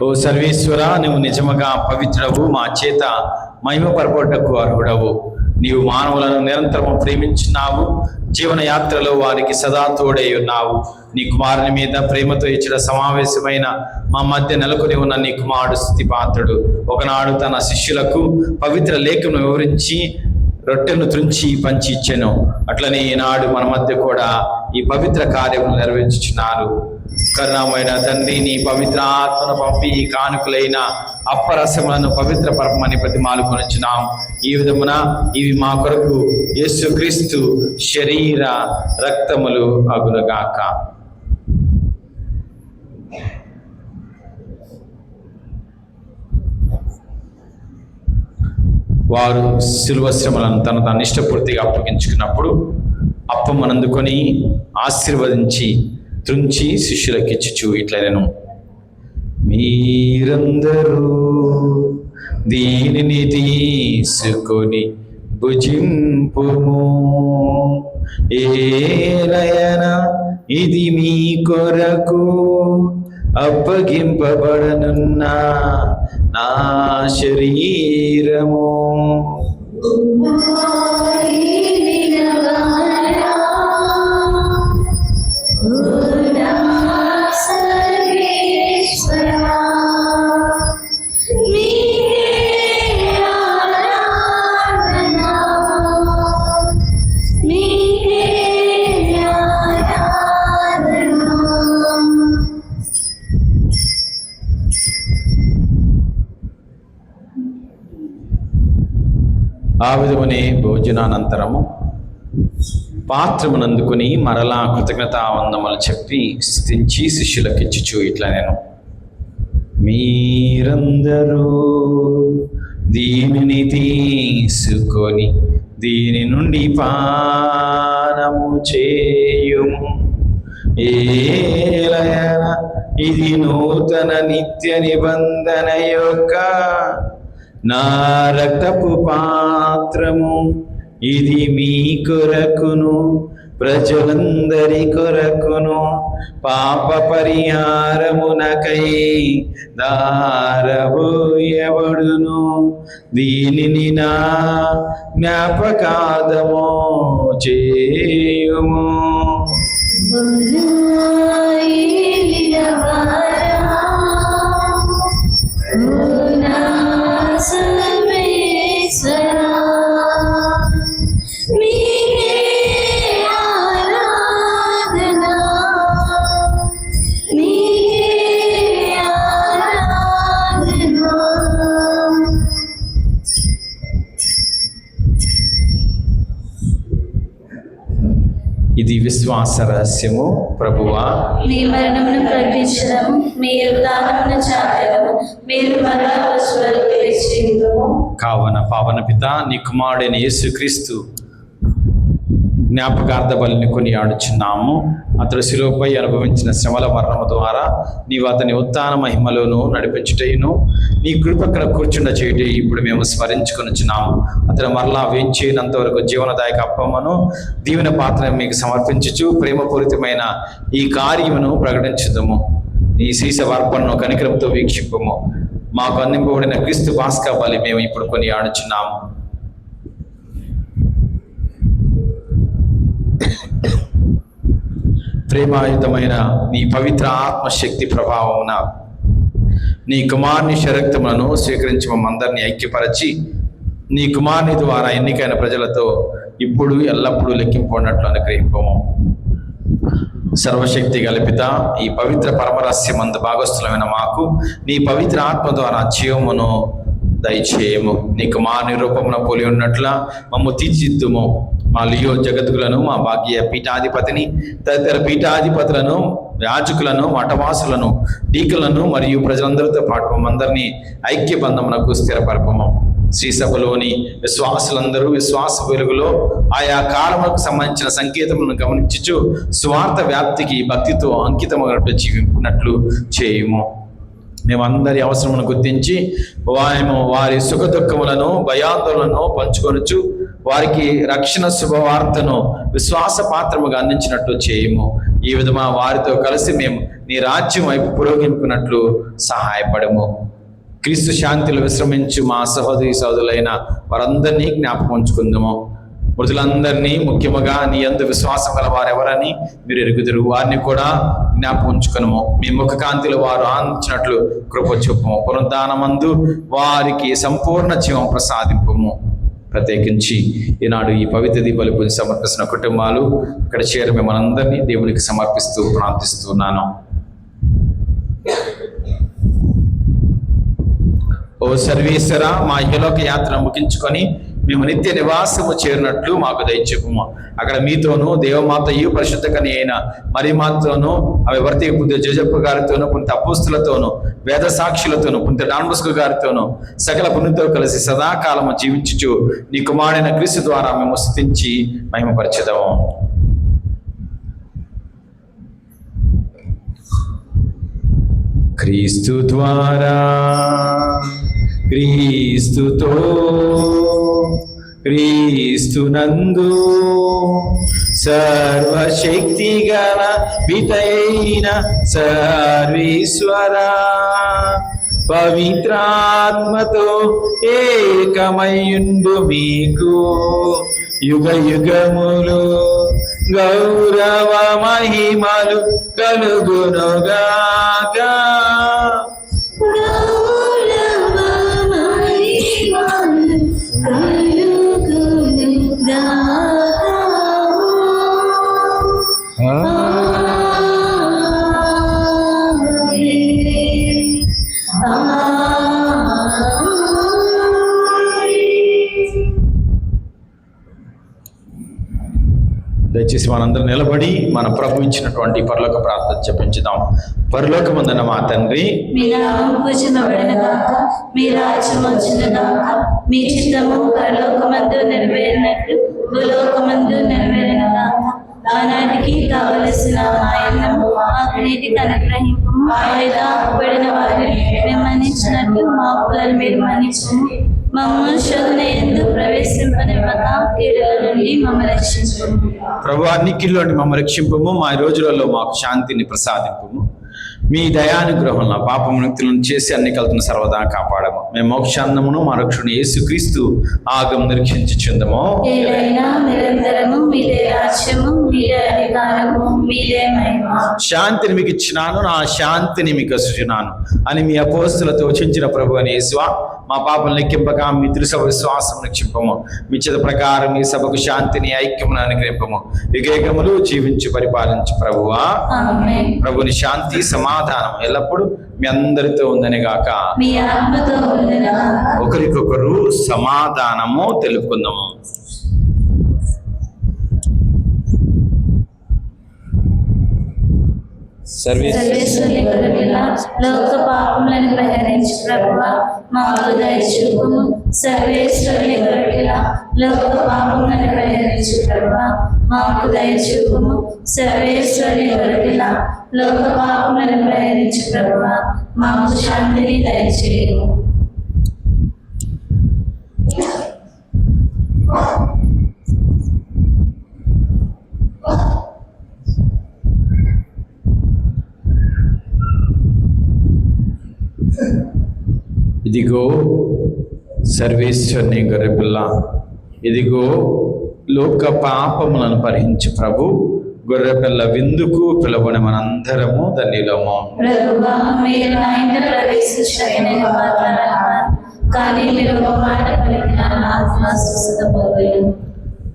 ఓ సర్వేశ్వర, నువ్వు నిజముగా పవిత్రవు, మా చేత మహిమ పరపటకు అర్హుడవు. నీవు మానవులను నిరంతరము ప్రేమించున్నావు. జీవన యాత్రలో వారికి సదా తోడై ఉన్నావు. నీ కుమారుని మీద ప్రేమతో ఇచ్చిన సమావేశమైన మా మధ్య నెలకొని ఉన్న నీ కుమారుడు స్తుతిపాత్రుడు. ఒకనాడు తన శిష్యులకు పవిత్ర లేఖను వివరించి రొట్టెను త్రుంచి పంచి ఇచ్చెను. అట్లనే ఈనాడు మన మధ్య కూడా ఈ పవిత్ర కార్యము నెరవేర్చుచున్నారు. కరుణామైన తండ్రి, నీ పవిత్ర ఆత్మను పంపి ఈ కానుకలైన అప్పరసములను పవిత్ర పరమని ప్రతిమాలుకొనుచున్నాం. ఈ విధమున ఇవి మా కొరకు యేసుక్రీస్తు శరీర రక్తములు అగునుగాక. వారు శిలువ శ్రమలను తన ఇష్టపూర్తిగా అప్పగించుకున్నప్పుడు అప్పమనందుకొని ఆశీర్వదించి త్రుంచి శిష్యులకిచ్చుచు ఇట్లనెను, మీరందరూ దీనిని తీసుకొని భుజింపుము. ఏలయన ఇది మీ కొరకు అప్పగింపబడనున్న నా శరీరము. ఆ విధమునే భోజనానంతరము పాత్రమునందుకుని మరలా కృతజ్ఞతావందములు చెప్పి స్తుతించి శిష్యులకిచ్చుచు ఇట్లనెను, మీరందరూ దీనిని తీసుకొని దీని నుండి పానము చేయుము. ఏలయన ఇది నూతన నిత్య నిబంధన యొక్క నా రక్తపు పాత్రము. ఇది మీ కొరకును ప్రజలందరి కొరకును పాప పరిహారమునకై దారబోయబడును. దీనిని నా జ్ఞాపకార్థము చేయుము. ఇది విశ్వాస రహస్యము. ప్రభువా, మీ మరణమును ప్రకటించడము, మీ ఉత్థానమును చాటెదము, మీరు మరలా వచ్చు వరకు వేచి ఉందుము. కావున పావన పిత, నీ కుమారుడైన యేసుక్రీస్తు జ్ఞాపకార్థ బలిని కొనియాడుచున్నాము. అతడు శిలువపై అనుభవించిన శ్రమల మరణము ద్వారా నీవు అతని ఉత్థాన మహిమలోను నడిపించుటయును నీ కుడి పక్కన కూర్చుండ చేయుట ఇప్పుడు మేము స్మరించుకొనుచున్నాము. అతడు మరలా వేయించేనంత వరకు జీవనదాయక అప్పమ్మను దీవెన పాత్ర మీకు సమర్పించుచు ప్రేమపూరితమైన ఈ కార్యమును ప్రకటించుదము. ఈ శీస అర్పణను కనికరంతో వీక్షింపము. మాకు అందింపబడిన క్రీస్తు పాస్కా బలి మేము ఇప్పుడు కొనియాడుచున్నాము. ప్రేమాయుతమైన నీ పవిత్ర ఆత్మశక్తి ప్రభావమున నీ కుమారుని శరక్తములను స్వీకరించి మమ్మందరినీ ఐక్యపరచి నీ కుమారుని ద్వారా ఎన్నికైన ప్రజలతో ఇప్పుడు ఎల్లప్పుడూ లెక్కింపడినట్లు అనుగ్రహింపము. సర్వశక్తి గలిపిత ఈ పవిత్ర పరమరహస్యమందు భాగస్థులమైన మాకు నీ పవిత్ర ఆత్మ ద్వారా జీవమును దయచేయము. నీ కుమారుని రూపమున పోలి ఉన్నట్ల మమ్ము తీర్చిద్దుము. మా లియో జగద్గులను, మా భాగ్య పీఠాధిపతిని, తదితర పీఠాధిపతులను, యాజకులను, మఠవాసులను, టీకులను మరియు ప్రజలందరితో పాటు మమ్మందరినీ ఐక్యబంధమునకు స్థిరపరపము. శ్రీసభలోని విశ్వాసులందరూ విశ్వాస వెలుగులో ఆయా కాలములకు సంబంధించిన సంకేతములను గమనించుచు స్వార్థ వ్యాప్తికి భక్తితో అంకితమైనట్లు జీవింపునట్లు చేయుము. మేమందరి అవసరమును గుర్తించి వారి సుఖ దుఃఖములను భయాందోళనను పంచుకొనుచు వారికి రక్షణ శుభవార్తను విశ్వాస పాత్రముగా అందించినట్లు చేయుము. ఈ విధంగా వారితో కలిసి మేము నీ రాజ్యం వైపు పురోగింపునట్లు సహాయపడము. క్రీస్తు శాంతిలో విశ్రమించు మా సహోదరి సోదరులైన వారందరినీ జ్ఞాపకం ఉంచుకుందాము. మృతులందరినీ ముఖ్యముగా నీ యందు విశ్వాసం గల వారు ఎవరని మీరు ఎరుగుదురు. వారిని కూడా జ్ఞాపకం ఉంచుకొనుము. మీ ముఖ కాంతిలో వారు ఆనందించినట్లు కృప చూపము. పునరుద్ధానమందు వారికి సంపూర్ణ జీవం ప్రసాదింపము. ప్రత్యేకించి ఈనాడు ఈ పవిత్ర దీపాలు పూజ సమర్పిస్తున్న కుటుంబాలు ఇక్కడ చేరి మిమ్మల్ని దేవునికి సమర్పిస్తూ ప్రార్థిస్తున్నాను. ఓ సర్వేశ్వర, మా ఇహలోక యాత్ర ముగించుకొని మేము నిత్య నివాసము చేరినట్లు మాకు దయచేపుము. అక్కడ మీతోనూ దేవమాతయు పరిశుద్ధ కని అయిన మరియమాతోనూ ఆమె భర్త పుణ్య జోజప్ప గారితోనూ పుణ్య అపోస్తులతోనూ వేద సాక్షులతోనూ పుణ్య డాన్ బోస్కో గారితోనూ సకల పుణ్యతో కలిసి సదాకాలము జీవించుచు నీ కుమారుడైన క్రీస్తు ద్వారా మేము స్తుతించి మహిమపరచెదము. క్రీస్తు ద్వారా, క్రీస్తుతో, క్రీస్తునందు సర్వశక్తి గల పితైన సర్వేశ్వర పవిత్రాత్మతో ఏకమయుండు మీకు యుగ యుగములు గౌరవ మహిమలు కలుగునుగాక. దయచేసి మనందరం నిలబడి మన ప్రభు ఇచ్చినటువంటి పరలోక ప్రార్థన జపించుదాం. పరలోకమందున్న మా తండ్రి, మీ నామం పూజింపబడును గాక, మీ రాజ్యం వచ్చును గాక, మీ చిత్తము పరలోకమందు నెరవేరినట్లు భూలోకమందు నెరవేరును గాక. ఆనాటికి కావలసిన ఆయనము మాకు నీటికి అనుగ్రహింపు. పడిన వారిని మేము మన్నించినట్లు మా అప్పులను మీరు మన్నించండి. మమ్మల్ని శోధన యందు ప్రవేశింపనివ్వక కీడుల నుండి మమ్మల్ని రక్షించండి. ప్రభువా, అన్నిటిలోని మమ్మల్ని రక్షింపము. మా రోజులలో మాకు శాంతిని ప్రసాదింపము. మీ దయానుగ్రహంలో పాపముక్తులను చేసి అన్ని కలుతున్న సర్వదా కాపాడము. మేము మోక్షాన్నమును మా రక్షణ యేసుక్రీస్తు ఆగం నిరీక్షించుచుందము. నిరంతరము మీదే రాజ్యము, మీదే అధికారము, మీదే మహిమ. శాంతిని మీకు ఇచ్చినాను, నా శాంతిని మీకు ఇస్తున్నాను అని మీ అపోస్తులతో వచించిన ప్రభు అని యేసువా, మా పాపం లెక్కింపక మీ తిరుసభ విశ్వాసం రక్షింపము. మీ చేత ప్రకారం ఈ సభకు శాంతిని ఐక్యమును అనుగ్రహింపము. యుగేగములు జీవించి పరిపాలించు ప్రభువా. ప్రభుని శాంతి సమాధానం ఎల్లప్పుడూ మీ అందరితో ఉందని గాక. మీ ఆత్మతో ఉండును గాక. ఒకరికొకరు సమాధానము తెలుపుకుందాము. సర్వేశ్వరుని గొర్రెపిల్ల, లోక పాపములను పరిహరించు ప్రభువా, మాకు దయచూపుము. సర్వేశ్వరుని గొర్రెపిల్ల, లోక పాపములను పరిహరించు ప్రభువా, మాకు దయచూపుము. సర్వేశ్వరుని గొర్రెపిల్ల, లోక పాపములను పరిహరించు ప్రభువా, మాకు శాంతిని దయచేయము. ఇదిగో సర్వేశ్వరుని గొర్రెపిల్ల, ఇదిగో లోక పాపములను పరిహరించు ప్రభు. గొర్రెపిల్ల విందుకు పిలువబడిన మనందరము ధన్యులము. ప్రభువా, మీరు నా ఇంట ప్రవేశించలేని కానీ మీరు ఒక మాట పలికిన నా ఆత్మ స్వస్థత పొందును.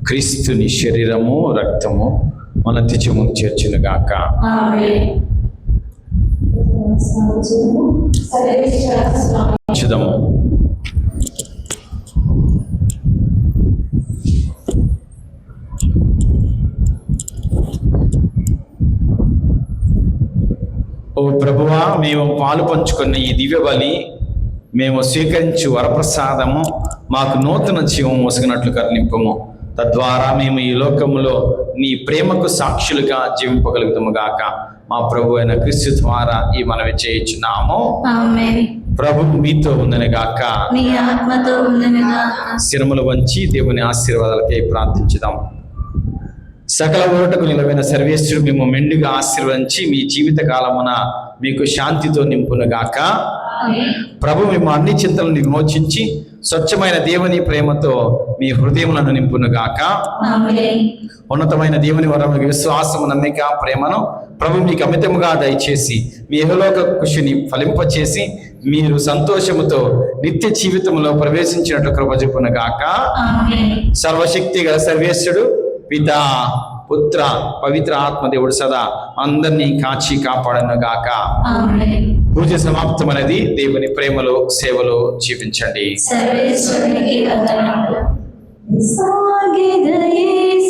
క్రీస్తుని శరీరము రక్తము మన నిత్యము చేర్చును గాక. ఆమేన్. చూద్దాము. ఓ ప్రభువా, మేము పాలు పంచుకున్న ఈ దివ్య బలి మేము స్వీకరించు వరప్రసాదము మాకు నూతన జీవం మోసుకున్నట్లు కరుణింపము. తద్వారా మేము ఈ లోకములో నీ ప్రేమకు సాక్షులుగా జీవింపగలుగుతాము గాక. మా ప్రభు అయిన క్రీస్తు ద్వారా ఈ మనవి చేయించున్నాము. ఆమేన్. ప్రభు మీతో ఉందని గాక. మీ ఆత్మతో ఉండును గాక. శిరములు వంచి దేవుని ఆశీర్వాదాలకై ప్రార్థించుదాం. సకల ఊరటకు నిలవైన సర్వేశ్వరుడు మేము మెండుగా ఆశీర్వదించి మీ జీవిత కాలమున మీకు శాంతితో నింపును గాక. ప్రభు మేము అన్ని చింతలను విమోచించి స్వచ్ఛమైన దేవుని ప్రేమతో మీ హృదయములను నింపునుగాక. ఆమేన్. ఉన్నతమైన దేవుని వరములకు విశ్వాసము, నమ్మిక, ప్రేమను ప్రభు మీకు అమితముగా దయచేసి మీ ఇహలోక కృషిని ఫలింపచేసి మీరు సంతోషముతో నిత్య జీవితంలో ప్రవేశించినట్టు కృప చూపునుగాక. ఆమేన్. సర్వశక్తి గల సర్వేశ్వరుడు పితా, పుత్ర, పవిత్ర ఆత్మదేవుడు సదా అందరినీ కాచి కాపాడనుగాక. ఆమేన్. పూజ సమాప్తమైనది. దేవుని ప్రేమలో సేవలో జీవించండి. సర్వేశ్వరునికి వందనాలు. సాగెదయే